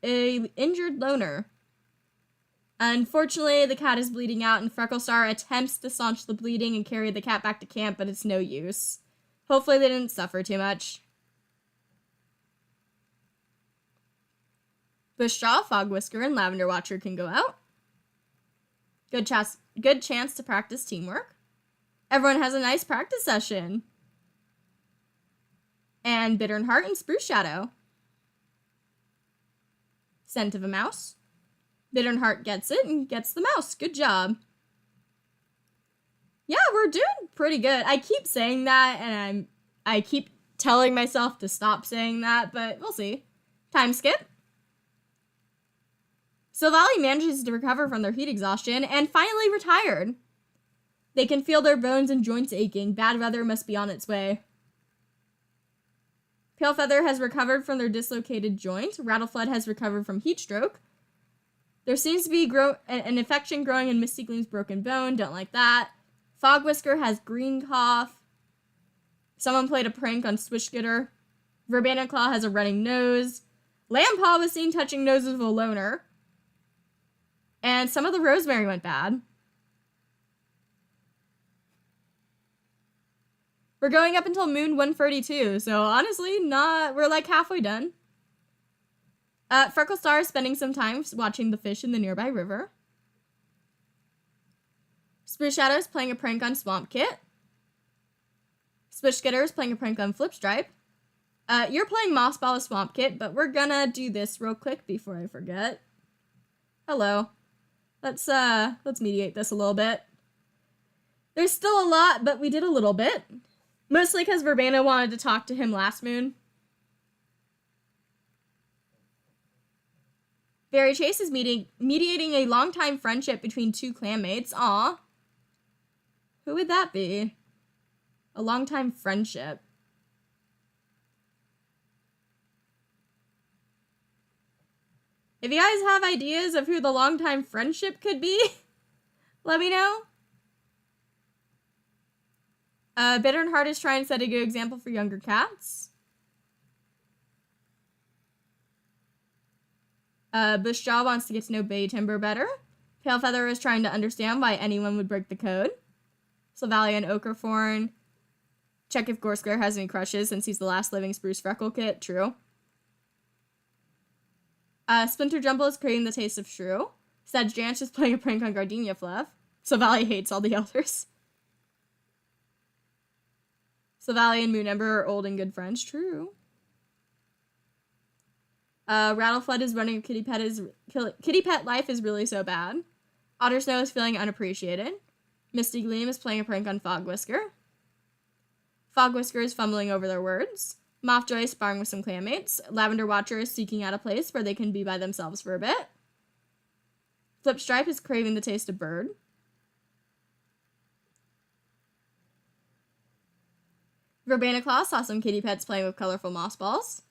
injured loner. Unfortunately, the cat is bleeding out, and Frecklestar attempts to staunch the bleeding and carry the cat back to camp, but it's no use. Hopefully they didn't suffer too much. Bushstraw, Fog Whisker, and Lavender Watcher can go out. Good chance to practice teamwork. Everyone has a nice practice session. And Bitterheart and Spruce Shadow. Scent of a mouse. Bitterheart gets it and gets the mouse. Good job. Yeah, we're doing pretty good. I keep saying that, and I keep telling myself to stop saying that, but we'll see. Time skip. Silvally manages to recover from their heat exhaustion and finally retired. They can feel their bones and joints aching. Bad weather must be on its way. Palefeather has recovered from their dislocated joint. Rattleflood has recovered from heat stroke. There seems to be an infection growing in Misty Gleam's broken bone. Don't like that. Fog Whisker has green cough. Someone played a prank on Swishgitter. Verbena Claw has a running nose. Lampaw was seen touching noses with a loner. And some of the rosemary went bad. We're going up until Moon 132, so honestly, we're like halfway done. Frecklestar is spending some time watching the fish in the nearby river. Spruce Shadow is playing a prank on Swamp Kit. Swishgitter is playing a prank on Flipstripe. You're playing Moss Ball with Swamp Kit, but we're gonna do this real quick before I forget. Hello. Let's mediate this a little bit. There's still a lot, but we did a little bit. Mostly because Verbena wanted to talk to him last moon. Barry Chase is mediating a longtime friendship between two clanmates. Aw. Who would that be? A longtime friendship. If you guys have ideas of who the longtime friendship could be, let me know. Bitter and Heart is trying to set a good example for younger cats. Bushjaw wants to get to know Bay Timber better. Palefeather is trying to understand why anyone would break the code. Sylvalia and Oakerthorn check if Gorsclair has any crushes since he's the last living Spruce Freckle Kit. True. Splinter Jumble is creating the taste of Shrew. Sedge Dance is playing a prank on Gardenia Fluff. Sylvalia hates all the elders. Sylvalia and Moon Ember are old and good friends. True. Rattleflood is running Kitty Pet life is really so bad. Otter Snow is feeling unappreciated. Misty Gleam is playing a prank on Fog Whisker. Fog Whisker is fumbling over their words. Mothjoy is sparring with some clanmates. Lavender Watcher is seeking out a place where they can be by themselves for a bit. Flipstripe is craving the taste of bird. Verbena Claw saw some kitty pets playing with colorful moss balls.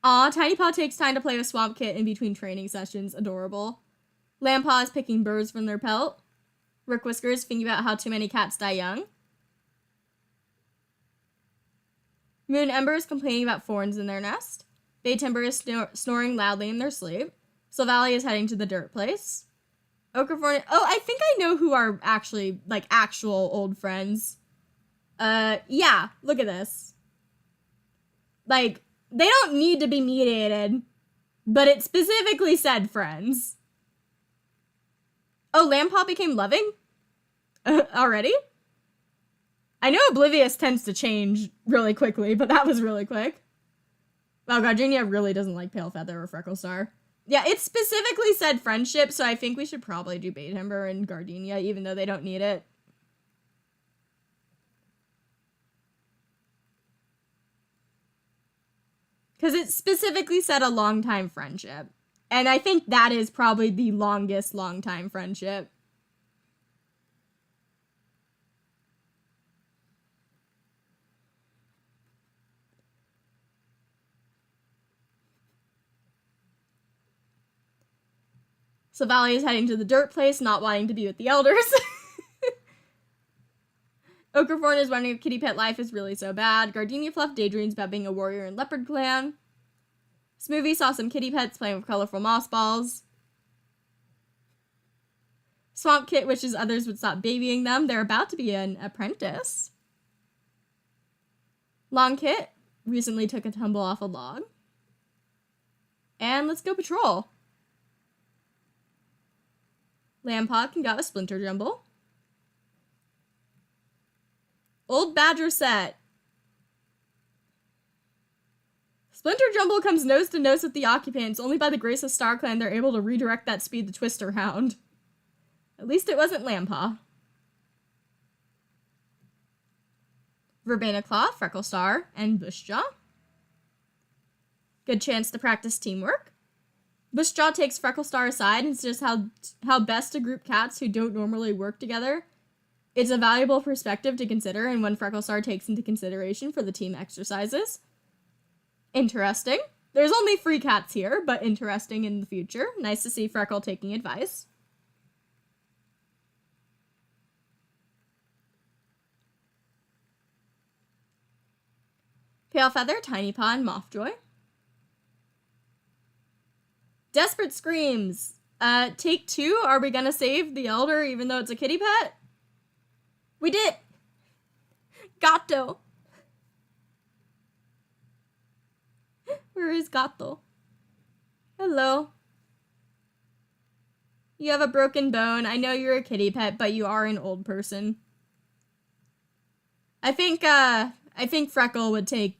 Aw, Tiny Paw takes time to play with Swamp Kit in between training sessions. Adorable. Lampaw is picking birds from their pelt. Rick Whisker is thinking about how too many cats die young. Moon Ember is complaining about thorns in their nest. Bay Timber is snoring loudly in their sleep. Sylvalia is heading to the dirt place. Oakerthorn. Oh, I think I know who are actually, like, actual old friends. Yeah, look at this. Like, they don't need to be mediated, but it specifically said friends. Oh, Lampaw became loving? Already? I know Oblivious tends to change really quickly, but that was really quick. Wow, Gardenia really doesn't like Palefeather or Frecklestar. Yeah, it specifically said friendship, so I think we should probably do Baytimber and Gardenia, even though they don't need it. Because it specifically said a long-time friendship. And I think that is probably the longest long-time friendship. Sylvalia is heading to the dirt place, not wanting to be with the elders. Oakerthorn is wondering if kitty pet life is really so bad. Gardenia Fluff daydreams about being a warrior in Leopard Clan. Smoothie saw some kitty pets playing with colorful moss balls. Swamp Kit wishes others would stop babying them. They're about to be an apprentice. Long Kit recently took a tumble off a log. And let's go patrol. Lampaw can go with Splinter Jumble. Old Badger set. Splinter Jumble comes nose to nose with the occupants. Only by the grace of StarClan they're able to redirect that speed to Twister Hound. At least it wasn't Lampaw. Verbena Claw, Frecklestar, and Bushjaw. Good chance to practice teamwork. Bushjaw takes Frecklestar aside and says how best to group cats who don't normally work together. It's a valuable perspective to consider and one Frecklestar takes into consideration for the team exercises. Interesting. There's only 3 cats here, but interesting in the future. Nice to see Freckle taking advice. Palefeather, Tiny Paw, and Mothjoy. Desperate Screams. Take 2. Are we gonna save the elder even though it's a kitty pet? We did! Gato. Where is Gato? Hello. You have a broken bone. I know you're a kitty pet, but you are an old person. I think Freckle would take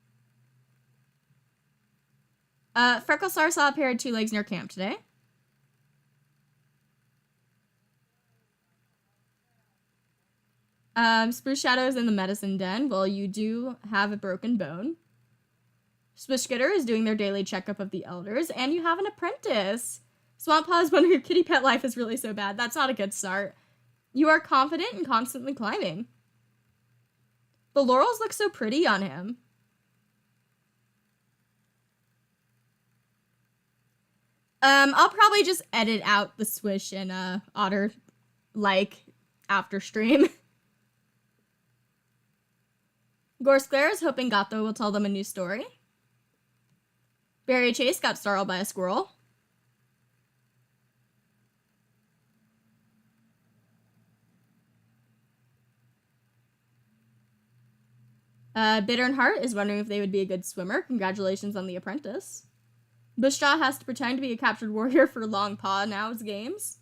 Frecklestar saw a pair of two legs near camp today. Spruce Shadow is in the medicine den. Well, you do have a broken bone. Swishgitter is doing their daily checkup of the elders, and you have an apprentice. Swamp Paw is wondering your kitty pet life is really so bad. That's not a good start. You are confident and constantly climbing. The laurels look so pretty on him. I'll probably just edit out the swish and otter like after stream. Gorsclair is hoping Gato will tell them a new story. Barry Chase got startled by a squirrel. Bitter and Heart is wondering if they would be a good swimmer. Congratulations on the apprentice. Bushjaw has to pretend to be a captured warrior for Long Paw now's games.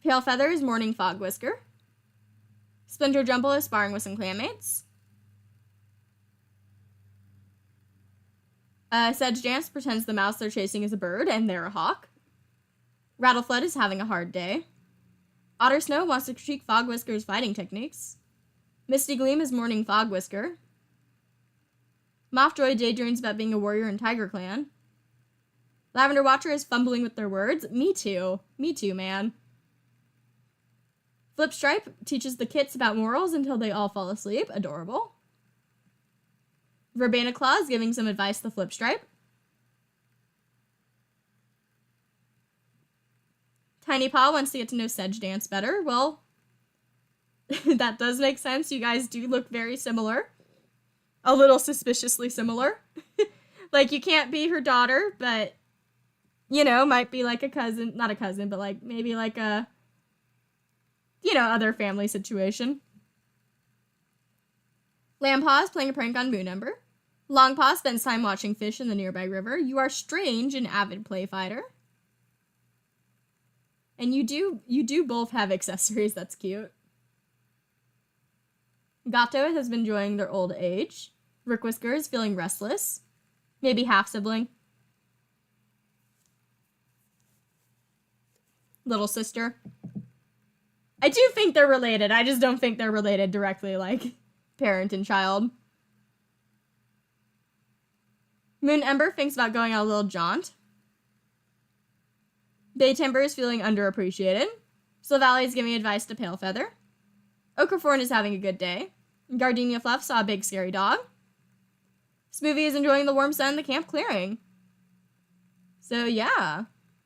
Pale Feather is mourning Fog Whisker. Splinter Jumble is sparring with some clanmates. Sedge Dance pretends the mouse they're chasing is a bird and they're a hawk. Rattleflood is having a hard day. Otter Snow wants to critique Fog Whisker's fighting techniques. Misty Gleam is mourning Fog Whisker. Mothjoy daydreams about being a warrior in Tiger Clan. Lavender Watcher is fumbling with their words. Me too. Me too, man. Flipstripe teaches the kits about morals until they all fall asleep. Adorable. Verbena Claw is giving some advice to Flipstripe. Tiny Paw wants to get to know Sedge Dance better. Well, that does make sense. You guys do look very similar. A little suspiciously similar. Like, you can't be her daughter, but, you know, might be like a cousin. Not a cousin, but like maybe like a, you know, other family situation. Lampaw is playing a prank on Moon Ember. Longpaw spends time watching fish in the nearby river. You are Strange, an avid play fighter. And you do both have accessories. That's cute. Gato has been enjoying their old age. Rick Whisker is feeling restless. Maybe half-sibling. Little sister. I do think they're related. I just don't think they're related directly, like parent and child. Moon Ember thinks about going on a little jaunt. Bay Timber is feeling underappreciated. Slow Valley is giving advice to Pale Feather. Okraforn is having a good day. Gardenia Fluff saw a big scary dog. Smoothie is enjoying the warm sun in the camp clearing. So yeah,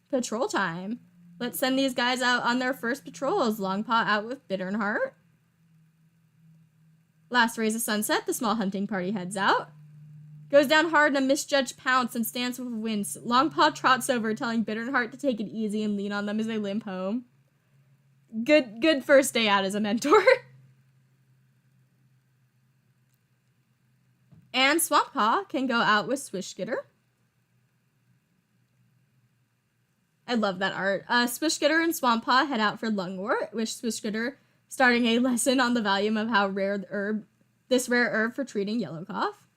patrol time. Let's send these guys out on their first patrols. Longpaw out with Bitter and Heart. Last rays of sunset, the small hunting party heads out. Goes down hard in a misjudged pounce and stands with wince. Longpaw trots over, telling Bitter and Heart to take it easy and lean on them as they limp home. Good first day out as a mentor. And Swamppaw can go out with Swishgitter. I love that art. Swishgitter and Swamppaw head out for Lungwort, with Swishgitter starting a lesson on the value of how rare this rare herb for treating yellow cough.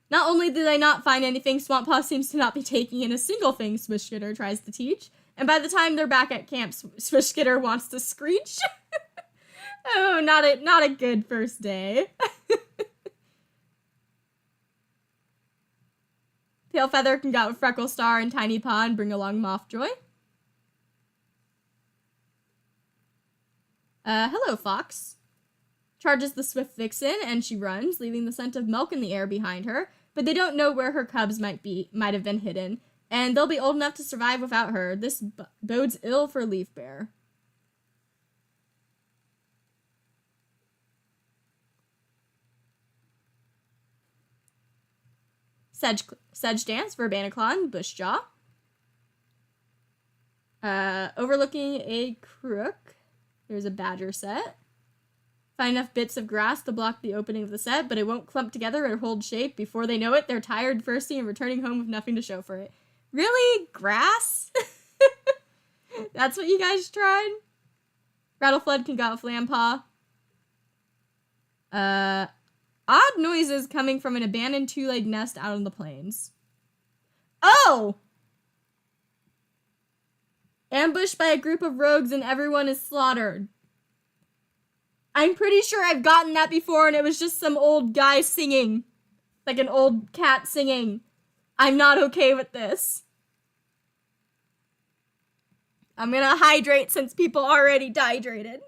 Not only do they not find anything, Swamppaw seems to not be taking in a single thing Swishgitter tries to teach, and by the time they're back at camp, Swishgitter wants to screech. Oh, not a good first day. Pale Feather can go out with Frecklestar and Tiny Paw and bring along Mothjoy. Hello, Fox. Charges the Swift Vixen, and she runs, leaving the scent of milk in the air behind her, but they don't know where her cubs might have been hidden, and they'll be old enough to survive without her. This bodes ill for Leaf Bear. Sedge Dance, Verbanaclon, Bushjaw. Overlooking a crook. There's a badger set. Find enough bits of grass to block the opening of the set, but it won't clump together or hold shape. Before they know it, they're tired, thirsty, and returning home with nothing to show for it. Really? Grass? That's what you guys tried? Rattleflood can go out with Lampaw. Odd noises coming from an abandoned two-legged nest out on the plains. Oh! Ambushed by a group of rogues and everyone is slaughtered. I'm pretty sure I've gotten that before and it was just some old guy singing. Like an old cat singing. I'm not okay with this. I'm gonna hydrate since people already dehydrated.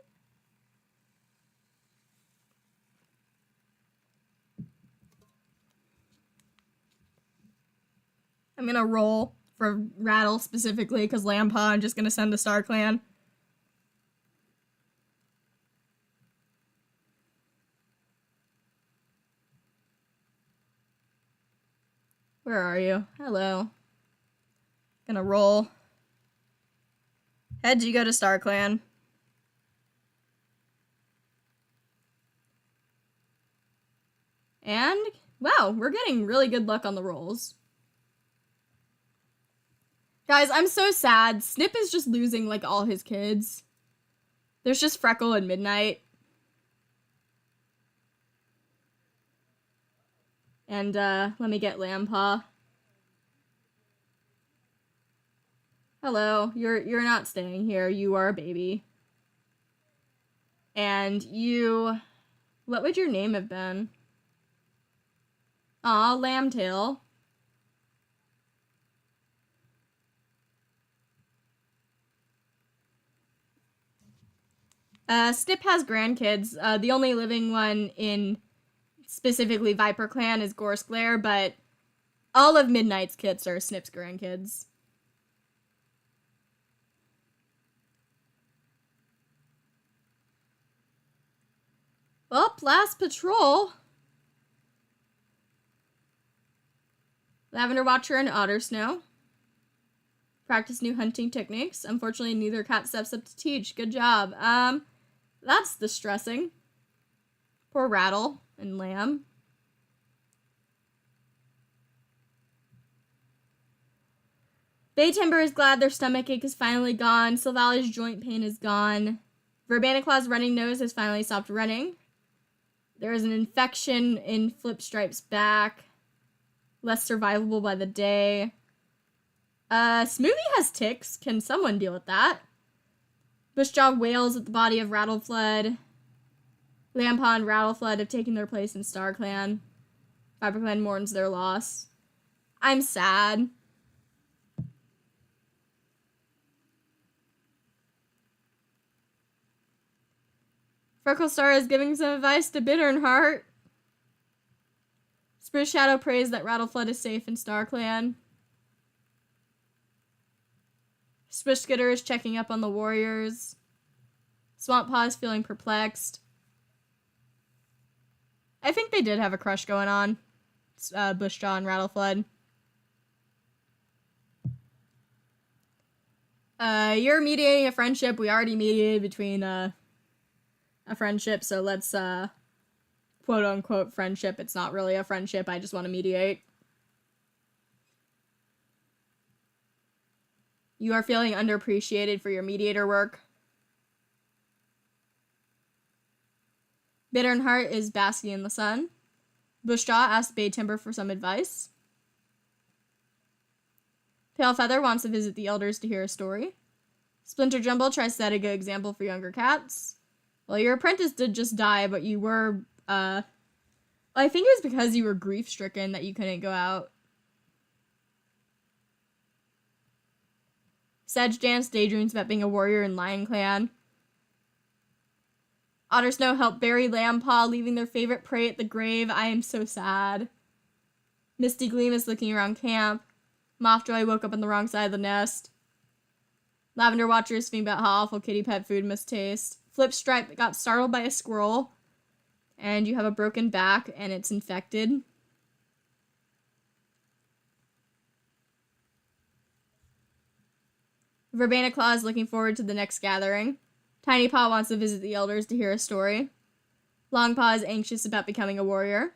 I'm gonna roll for Rattle specifically because Lampa I'm just gonna send to StarClan. Where are you? Hello. Gonna roll. Heads, you go to StarClan. And, wow, we're getting really good luck on the rolls. Guys, I'm so sad. Snip is just losing, like, all his kids. There's just Freckle and Midnight. And, let me get Lampa. Hello, you're not staying here. You are a baby. And you... What would your name have been? Aw, Lambtail. Snip has grandkids. The only living one in specifically ViperClan is Glare, but all of Midnight's kids are Snip's grandkids. Well, last patrol. Lavender Watcher and Otter Snow. Practice new hunting techniques. Unfortunately, neither cat steps up to teach. Good job. That's distressing. Poor Rattle and Lamb. Bay Timber is glad their stomachache is finally gone. Silvali's joint pain is gone. Verbaniclaw's running nose has finally stopped running. There is an infection in Flipstripe's back. Less survivable by the day. Smoothie has ticks. Can someone deal with that? Bushjaw wails at the body of Rattleflood. Lampa and Rattleflood have taken their place in StarClan. ViperClan mourns their loss. I'm sad. Frecklestar is giving some advice to Bitternheart. Spruce Shadow prays that Rattleflood is safe in StarClan. Swishskitter is checking up on the warriors. Swamp Paw is feeling perplexed. I think they did have a crush going on. Bushjaw and Rattleflood. You're mediating a friendship. We already mediated between a friendship, so let's quote unquote friendship. It's not really a friendship. I just want to mediate. You are feeling underappreciated for your mediator work. Bitternheart is basking in the sun. Bushjaw asks Bay Timber for some advice. Pale Feather wants to visit the elders to hear a story. Splinter Jumble tries to set a good example for younger cats. Well, your apprentice did just die, but you were, I think it was because you were grief-stricken that you couldn't go out. Sedge Dance daydreams about being a warrior in Lion Clan. Otter Snow helped bury Lampaw, leaving their favorite prey at the grave. I am so sad. Misty Gleam is looking around camp. Mothjoy woke up on the wrong side of the nest. Lavender Watcher is thinking about how awful kitty pet food must taste. Flipstripe got startled by a squirrel. And you have a broken back and it's infected. Verbaniclaw is looking forward to the next gathering. Tiny Paw wants to visit the elders to hear a story. Longpaw is anxious about becoming a warrior.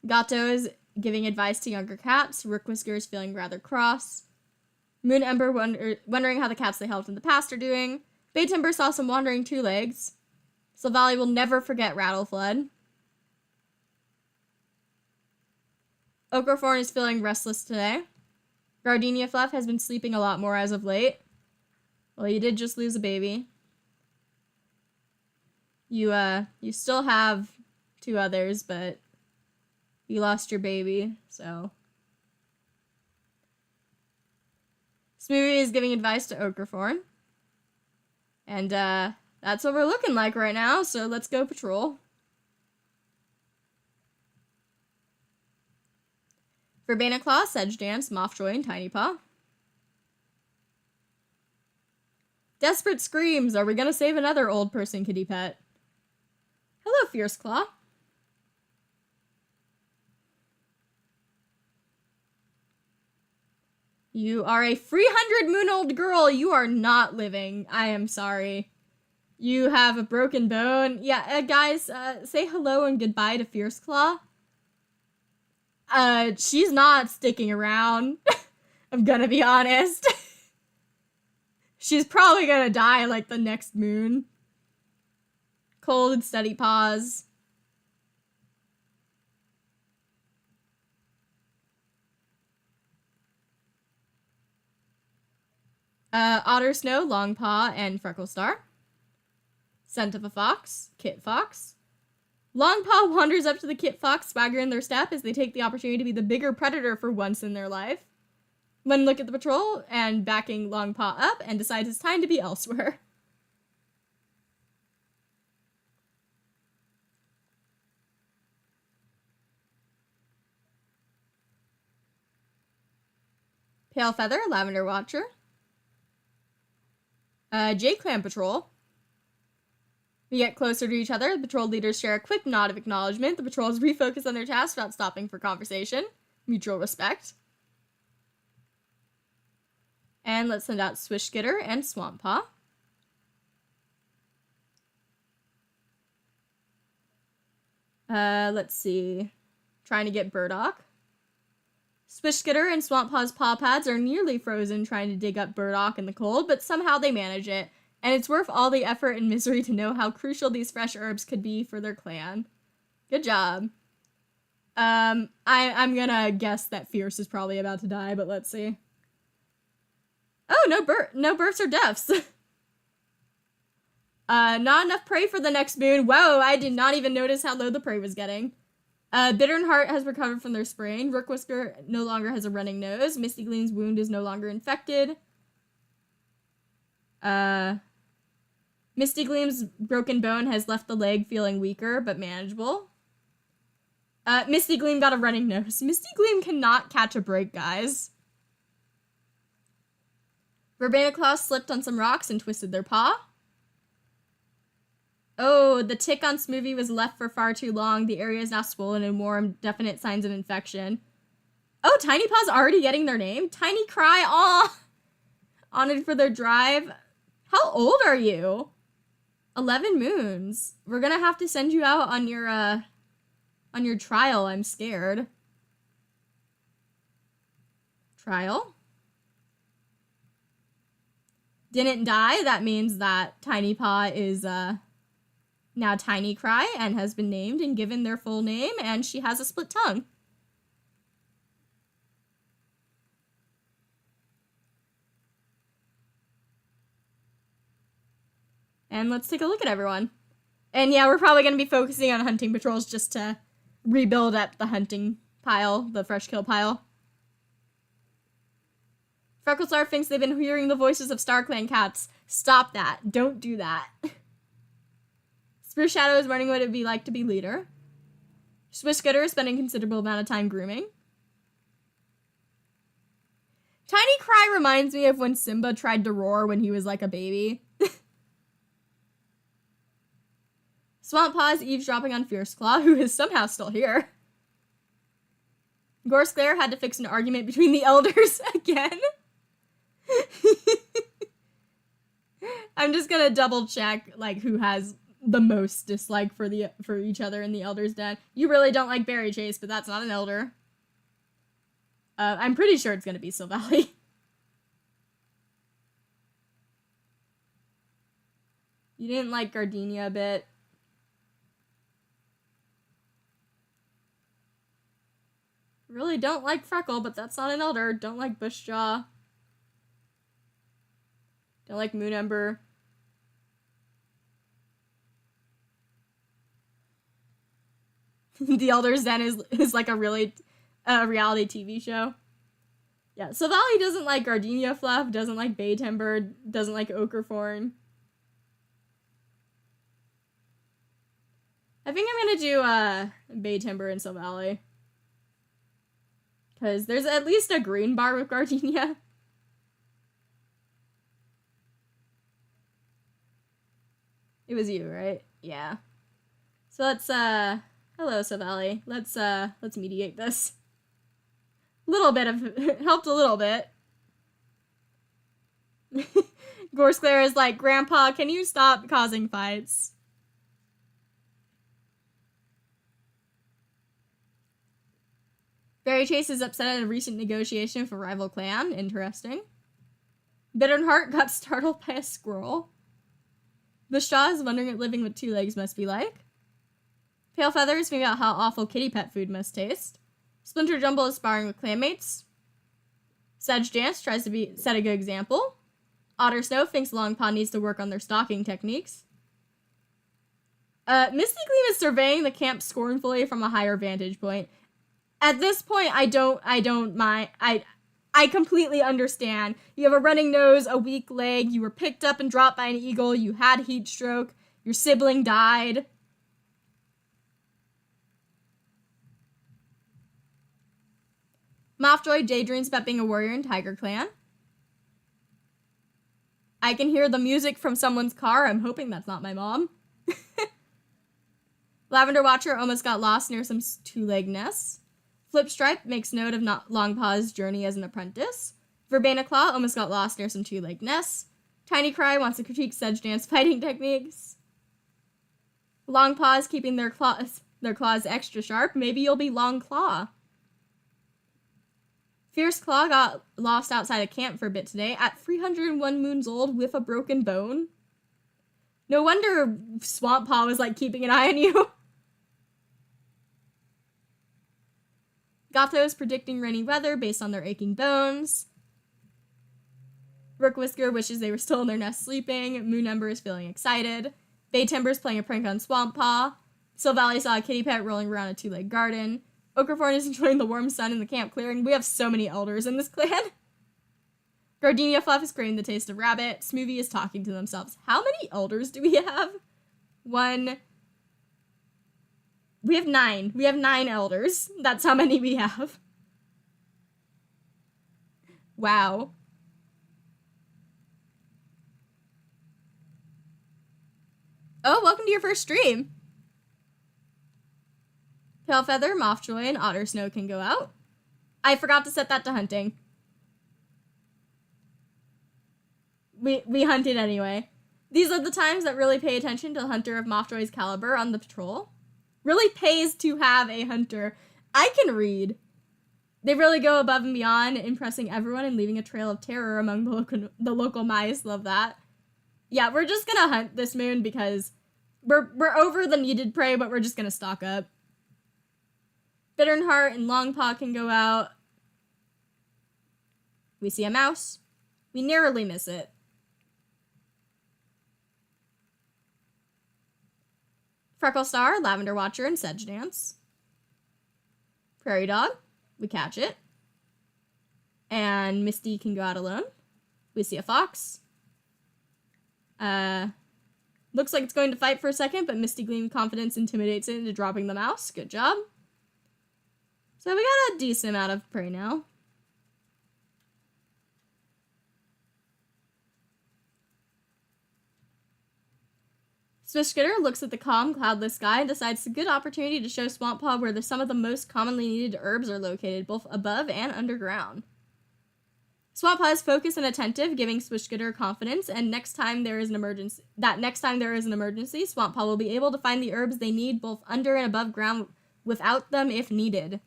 Gato is giving advice to younger cats. Rook Whisker is feeling rather cross. Moon Ember wondering how the cats they helped in the past are doing. Bay Timber saw some wandering two legs. Silvally will never forget Rattleflood. Okaforn is feeling restless today. Gardenia Fluff has been sleeping a lot more as of late. Well, you did just lose a baby. You still have 2 others, but you lost your baby, so. Smoothie is giving advice to Okaforn. And, that's what we're looking like right now, so let's go patrol. Verbena Claw, Sedge Dance, Mothjoy, and Tiny Paw. Desperate Screams. Are we gonna save another old person kitty pet? Hello, Fierce Claw. You are a 300-moon-old girl. You are not living. I am sorry. You have a broken bone. Yeah, guys, say hello and goodbye to Fierce Claw. She's not sticking around. I'm gonna be honest. She's probably gonna die like the next moon. Cold and steady paws. Otter Snow, Long Paw, and Freckle Star. Scent of a Fox, Kit Fox. Long Paw wanders up to the Kit Fox, swagger in their step as they take the opportunity to be the bigger predator for once in their life. One look at the patrol and backing Long Paw up and decides it's time to be elsewhere. Pale Feather, Lavender Watcher. J-Clan Patrol. We get closer to each other. The patrol leaders share a quick nod of acknowledgement. The patrols refocus on their tasks without stopping for conversation. Mutual respect. And let's send out Swishgitter and Swamp Paw. Let's see. Trying to get Burdock. Swishgitter and Swamp Paw's paw pads are nearly frozen trying to dig up Burdock in the cold, but somehow they manage it. And it's worth all the effort and misery to know how crucial these fresh herbs could be for their clan. Good job. I'm gonna guess that Fierce is probably about to die, but let's see. Oh, no births or deaths. Not enough prey for the next moon. Whoa, I did not even notice how low the prey was getting. Bittern Heart has recovered from their sprain. Rook Whisker no longer has a running nose. Misty Gleam's wound is no longer infected. Misty Gleam's broken bone has left the leg feeling weaker, but manageable. Misty Gleam got a running nose. Misty Gleam cannot catch a break, guys. Verbena Claw slipped on some rocks and twisted their paw. Oh, the tick on Smoothie was left for far too long. The area is now swollen and warm. Definite signs of infection. Oh, Tiny Paw's already getting their name? Tiny Cry, aw! Honored for their drive. How old are you? 11 moons. We're gonna have to send you out on your trial. I'm scared. Trial? Didn't die. That means that Tiny Paw is, now Tiny Cry and has been named and given their full name, and she has a split tongue. And let's take a look at everyone. And yeah, we're probably going to be focusing on hunting patrols just to rebuild up the hunting pile, the fresh kill pile. Frecklestar thinks they've been hearing the voices of StarClan cats. Stop that. Don't do that. Spruce Shadow is learning what it'd be like to be leader. Swishgitter is spending considerable amount of time grooming. Tiny Cry reminds me of when Simba tried to roar when he was like a baby. Swamp Paw is eavesdropping on Fierce Claw, who is somehow still here. Gorsclair had to fix an argument between the elders again. I'm just gonna double check like who has the most dislike for each other in the elders' den. You really don't like Berry Chase, but that's not an elder. I'm pretty sure it's gonna be Silvally. You didn't like Gardenia a bit. Really don't like Freckle, but that's not an elder. Don't like Bushjaw. Don't like Moon Ember. The Elder's Den is like a really reality TV show. Yeah, so Valley doesn't like Gardenia Fluff, doesn't like Bay Timber, doesn't like Ochreforn. I think I'm gonna do Bay Timber and Silvally. Because there's at least a green bar with Gardenia. It was you, right? Yeah. So let's, hello, Silvally. Let's mediate this. Little bit of, helped a little bit. Gorsclair is like, Grandpa, can you stop causing fights? Fairy Chase is upset at a recent negotiation for rival clan. Interesting. Bitterheart got startled by a squirrel. Bushjaw is wondering what living with two legs must be like. Pale Feather is figuring out how awful kitty pet food must taste. Splinter Jumble is sparring with clanmates. Sedge Dance tries to set a good example. Otter Snow thinks Longpaw needs to work on their stalking techniques. Misty Gleam is surveying the camp scornfully from a higher vantage point. At this point, I don't mind. I completely understand. You have a running nose, a weak leg, you were picked up and dropped by an eagle, you had heat stroke, your sibling died. Mothjoy daydreams about being a warrior in Tiger Clan. I can hear the music from someone's car. I'm hoping that's not my mom. Lavender Watcher almost got lost near some two-leg nests. Flipstripe makes note of Longpaw's journey as an apprentice. Verbena Claw almost got lost near some two-leg nests. Tiny Cry wants to critique Sedge Dance fighting techniques. Longpaw is keeping their claws extra sharp. Maybe you'll be Long Claw. Fierce Claw got lost outside of camp for a bit today at 301 moons old with a broken bone. No wonder Swamp Paw was like keeping an eye on you. Gato's predicting rainy weather based on their aching bones. Rook Whisker wishes they were still in their nest sleeping. Moon Ember is feeling excited. Bay Timber's playing a prank on Swamp Paw. Silvally saw a kitty pet rolling around a two-leg garden. Ochreforn is enjoying the warm sun in the camp clearing. We have so many elders in this clan. Gardenia Fluff is craving the taste of rabbit. Smoothie is talking to themselves. How many elders do we have? 1. We have 9. We have 9 elders. That's how many we have. Wow. Oh, welcome to your first stream. Pale Feather, Mothjoy, and Otter Snow can go out. I forgot to set that to hunting. We hunted anyway. These are the times that really pay attention to the hunter of Mothjoy's caliber on the patrol. Really pays to have a hunter. I can read. They really go above and beyond, impressing everyone and leaving a trail of terror among the local mice. Love that. Yeah, we're just gonna hunt this moon because we're over the needed prey, but we're just gonna stock up. Bitterheart and Longpaw can go out. We see a mouse. We narrowly miss it. Freckle Star, Lavender Watcher, and Sedge Dance. Prairie Dog. We catch it. And Misty can go out alone. We see a fox. Looks like it's going to fight for a second, but Misty Gleam confidence intimidates it into dropping the mouse. Good job. So we got a decent amount of prey now. Swishskitter looks at the calm, cloudless sky and decides it's a good opportunity to show Swamp Paw where some of the most commonly needed herbs are located, both above and underground. Swamp Paw is focused and attentive, giving Swishskitter confidence, and next time there is an emergency, Swamp Paw will be able to find the herbs they need both under and above ground without them if needed.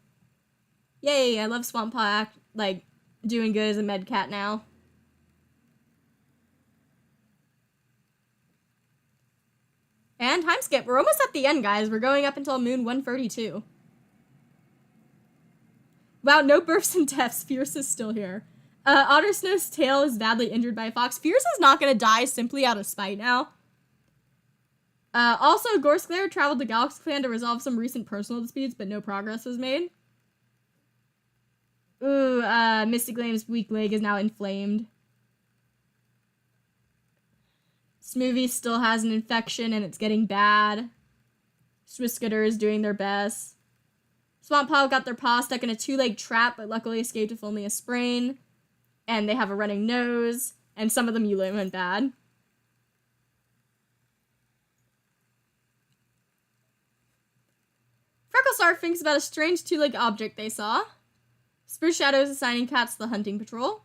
Yay, I love Swamp Paw doing good as a med cat now. And time skip. We're almost at the end, guys. We're going up until moon 132. Wow, no births and deaths. Fierce is still here. Ottersnow's tail is badly injured by a fox. Fierce is not going to die simply out of spite now. Also, Gorsclair traveled to Galaxy Clan to resolve some recent personal disputes, but no progress was made. Ooh, Misty Gleam's weak leg is now inflamed. Smoothie still has an infection and it's getting bad. Swiskitter is doing their best. Swamp Paw got their paw stuck in a 2-leg trap, but luckily escaped with only a sprain. And they have a running nose, and some of them went bad. Frecklestar thinks about a strange 2-legged object they saw. Spruce Shadow is assigning cats to the hunting patrol.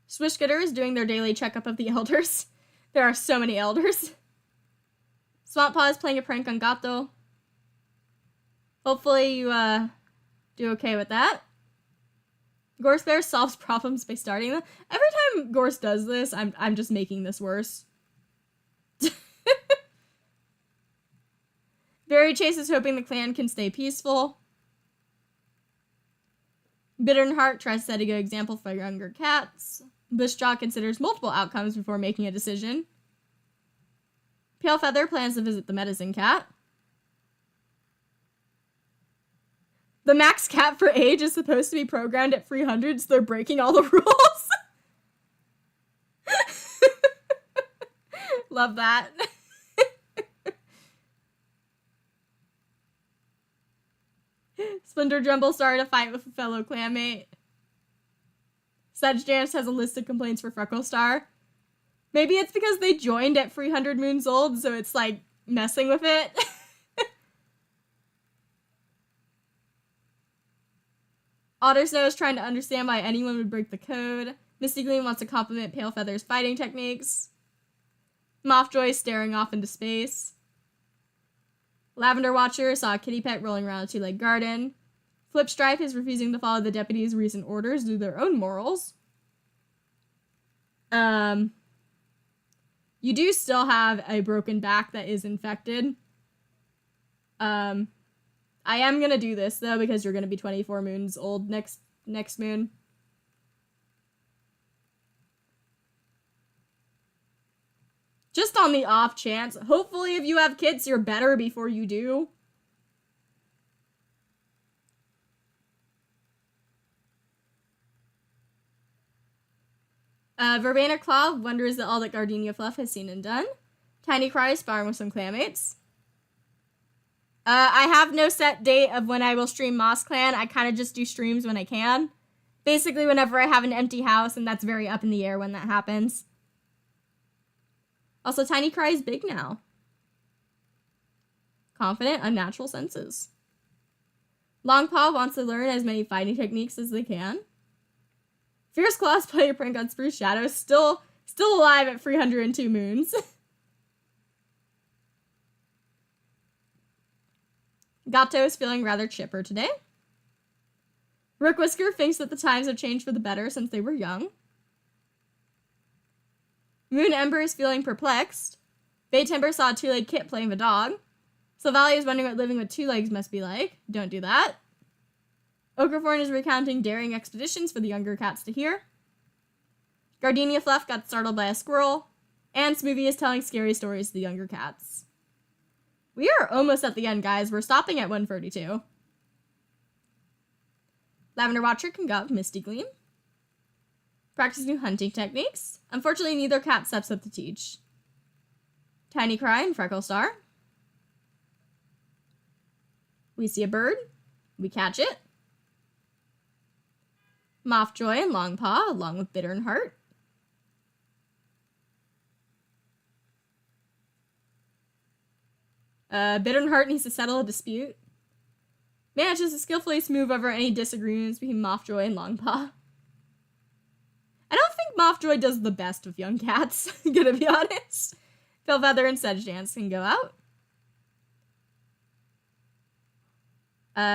Swishgitter is doing their daily checkup of the elders. There are so many elders. Swamp Paw is playing a prank on Gato. Hopefully you, do okay with that. Gorse Bear solves problems by starting them. Every time Gorse does this, I'm just making this worse. Berry Chase is hoping the clan can stay peaceful. Bitternheart tries to set a good example for younger cats. Bushjaw considers multiple outcomes before making a decision. Palefeather plans to visit the medicine cat. The max cap for age is supposed to be programmed at 300, so they're breaking all the rules. Love that. Splinter Jumble started a fight with a fellow clanmate. Sedge Dance has a list of complaints for Frecklestar. Maybe it's because they joined at 300 moons old, so it's like messing with it. Ottersnow is trying to understand why anyone would break the code. Misty Gleam wants to compliment Palefeather's fighting techniques. Mothjoy is staring off into space. Lavender Watcher saw a kitty pet rolling around a 2-legged garden. Flipstripe is refusing to follow the deputy's recent orders due to their own morals. You do still have a broken back that is infected. I am gonna do this, though, because you're gonna be 24 moons old next moon. Just on the off chance. Hopefully, if you have kids, you're better before you do. Verbena Claw wonders at all that Gardenia Fluff has seen and done. Tiny Cry is sparring with some clanmates. I have no set date of when I will stream Moss Clan. I kind of just do streams when I can. Basically, whenever I have an empty house, and that's very up in the air when that happens. Also, Tiny Cry is big now. Confident, unnatural senses. Longpaw wants to learn as many fighting techniques as they can. Fierce Claws play a prank on Spruce Shadow, still alive at 302 moons. Gato is feeling rather chipper today. Rook Whisker thinks that the times have changed for the better since they were young. Moon Ember is feeling perplexed. Bay Timber saw a 2-legged kit playing the dog. Sylvalia is wondering what living with 2 legs must be like. Don't do that. Okraforn is recounting daring expeditions for the younger cats to hear. Gardenia Fluff got startled by a squirrel. And Smoothie is telling scary stories to the younger cats. We are almost at the end, guys. We're stopping at 132. Lavender Watcher can go up Misty Gleam. Practice new hunting techniques. Unfortunately, neither cat steps up to teach. Tiny Cry and Frecklestar. We see a bird. We catch it. Mothjoy and Longpaw, along with Bitternheart. Bitternheart needs to settle a dispute. Manages to skillfully smooth over any disagreements between Mothjoy and Longpaw. I don't think Mothjoy does the best with young cats, gonna be honest. Palefeather and Sedge Dance can go out.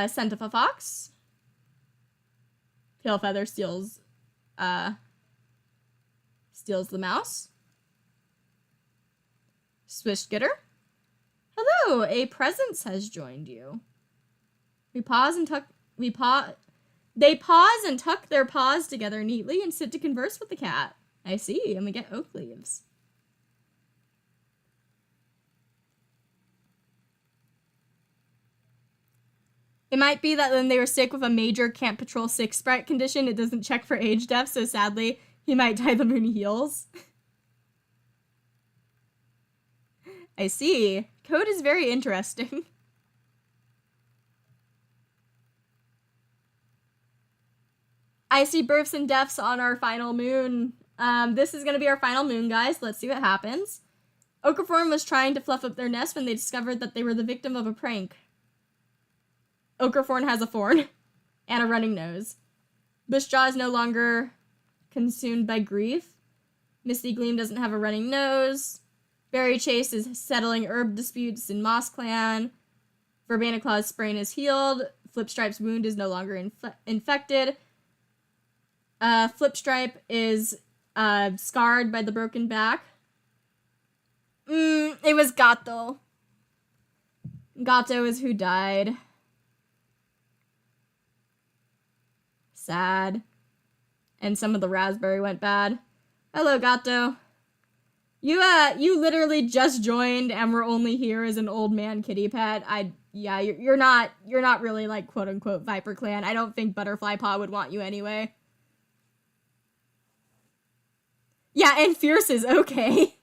Scent of a Fox. Palefeather steals the mouse. Swishgitter. Hello, a presence has joined you. We They pause and tuck their paws together neatly and sit to converse with the cat. I see, and we get oak leaves. It might be that when they were sick with a major Camp Patrol 6 sprite condition, it doesn't check for age depth, so sadly, he might die the moon he heals. I see. Code is very interesting. I see births and deaths on our final moon. This is going to be our final moon, guys. Let's see what happens. Okaform was trying to fluff up their nest when they discovered that they were the victim of a prank. Okraforn has a thorn and a running nose. Bushjaw is no longer consumed by grief. Misty Gleam doesn't have a running nose. Berry Chase is settling herb disputes in Moss Clan. Verbena Claw's sprain is healed. Flipstripe's wound is no longer infected. Flipstripe is scarred by the broken back. It was Gato. Gato is who died. Sad. And some of the raspberry went bad. Hello, Gato. You literally just joined and were only here as an old man kitty pet. You're not really like quote unquote ViperClan. I don't think Butterfly Paw would want you anyway. Yeah, and Fierce is okay.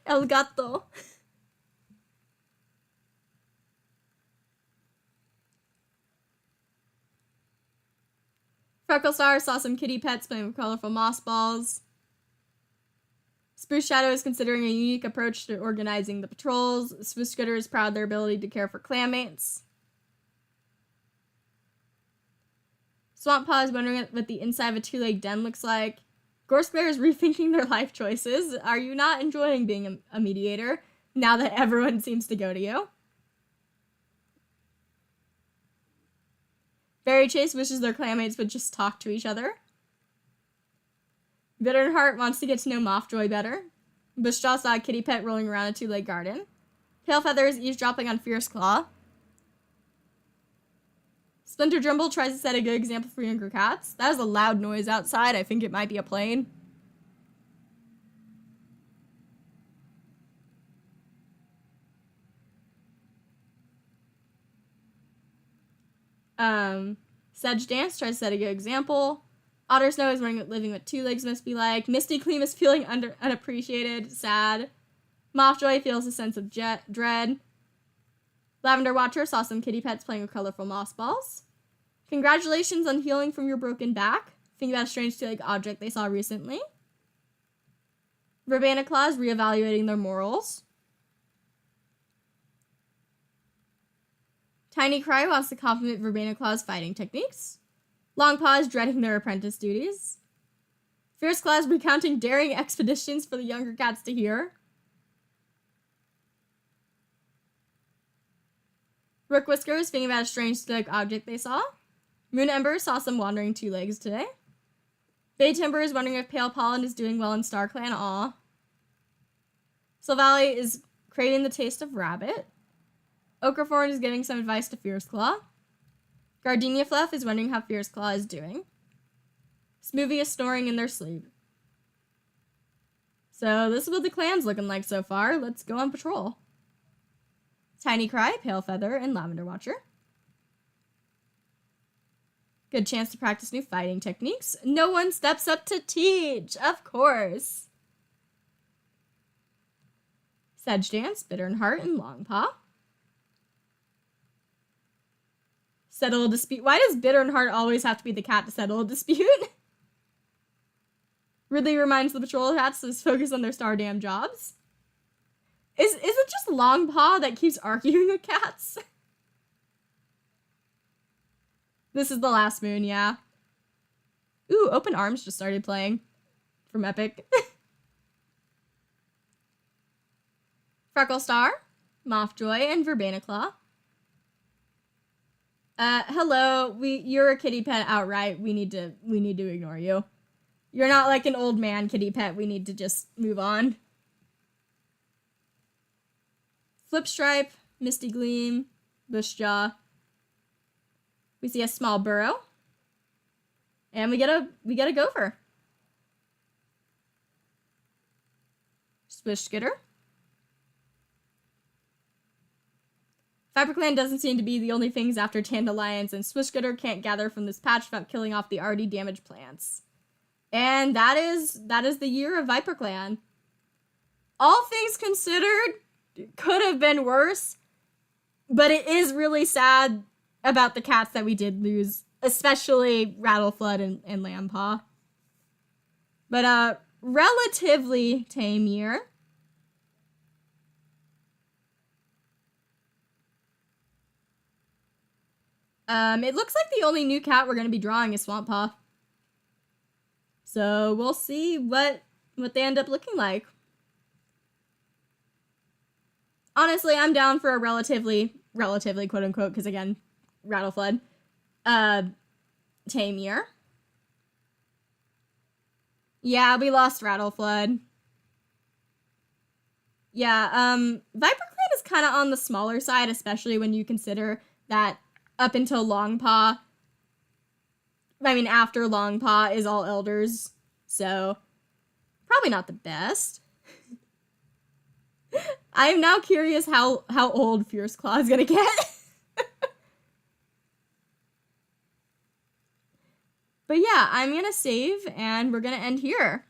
El Gato. Frecklestar saw some kitty pets playing with colorful moss balls. Spruce Shadow is considering a unique approach to organizing the patrols. Spruce Scooter is proud of their ability to care for clanmates. Swamp Paw is wondering what the inside of a two-legged den looks like. Gorse Bear is rethinking their life choices. Are you not enjoying being a mediator now that everyone seems to go to you? Berry Chase wishes their clanmates would just talk to each other. Bittern Heart wants to get to know Mothjoy better. Bushjaw saw a kitty pet rolling around a two-legged garden. Pale Feather is eavesdropping on Fierce Claw. Splinter Jumble tries to set a good example for younger cats. That is a loud noise outside. I think it might be a plane. Sedge Dance tries to set a good example. Otter Snow is wondering what living with two legs must be like. Misty Cleam is feeling unappreciated, sad. Mothjoy feels a sense of dread. Lavender Watcher saw some kitty pets playing with colorful moss balls. Congratulations on healing from your broken back. Think about a strange two-legged object they saw recently. Verbena Claw is reevaluating their morals. Tiny Cry wants to compliment Verbena Claw's fighting techniques. Long Paw is dreading their apprentice duties. Fierce Claw is recounting daring expeditions for the younger cats to hear. Rook Whisker is thinking about a strange two-legged object they saw. Moon Ember saw some wandering two legs today. Bay Timber is wondering if Pale Pollen is doing well in Star Clan. Aw. Silvally is craving the taste of rabbit. Okraforn is giving some advice to Fierce Claw. Gardenia Fluff is wondering how Fierce Claw is doing. Smoothie is snoring in their sleep. So this is what the clan's looking like so far. Let's go on patrol. Tiny Cry, Pale Feather, and Lavender Watcher. Good chance to practice new fighting techniques. No one steps up to teach, of course. Sedge Dance, Bittern Heart, and Long Paw. Settle a dispute. Why does Bittern Heart always have to be the cat to settle a dispute? Ridley reminds the patrol cats to focus on their star damn jobs. Is it just Long Paw that keeps arguing with cats? This is the last moon, yeah. Ooh, Open Arms just started playing from Epic. Frecklestar, Mothjoy, and Verbena Claw. Hello, you're a kitty pet outright. We need to ignore you. You're not like an old man kitty pet. We need to just move on. Flipstripe, Misty Gleam, Bushjaw. We see a small burrow. And we get a gopher. Swish skitter. ViperClan doesn't seem to be the only things after dandelions, and Swish skitter can't gather from this patch without killing off the already damaged plants. And that is the year of ViperClan. All things considered, could have been worse, but it is really sad about the cats that we did lose, especially Rattleflood and Lampaw. But relatively tame year. It looks like the only new cat we're going to be drawing is Swamppaw. So we'll see what they end up looking like. Honestly, I'm down for a relatively quote unquote, because again, Rattleflood, tame year. Yeah, we lost Rattleflood. Yeah, ViperClan is kind of on the smaller side, especially when you consider that up until Longpaw, after Longpaw is all elders, so probably not the best. I am now curious how old Fierce Claw is gonna get. But yeah, I'm gonna save, and we're gonna end here.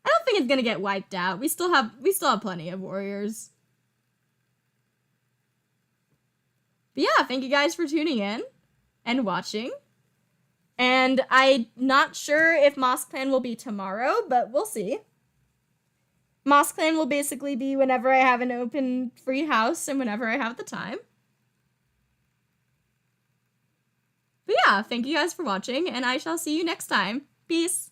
I don't think it's gonna get wiped out. We still have plenty of warriors. But yeah, thank you guys for tuning in and watching. And I'm not sure if MossClan will be tomorrow, but we'll see. MossClan will basically be whenever I have an open free house and whenever I have the time. But yeah, thank you guys for watching, and I shall see you next time. Peace!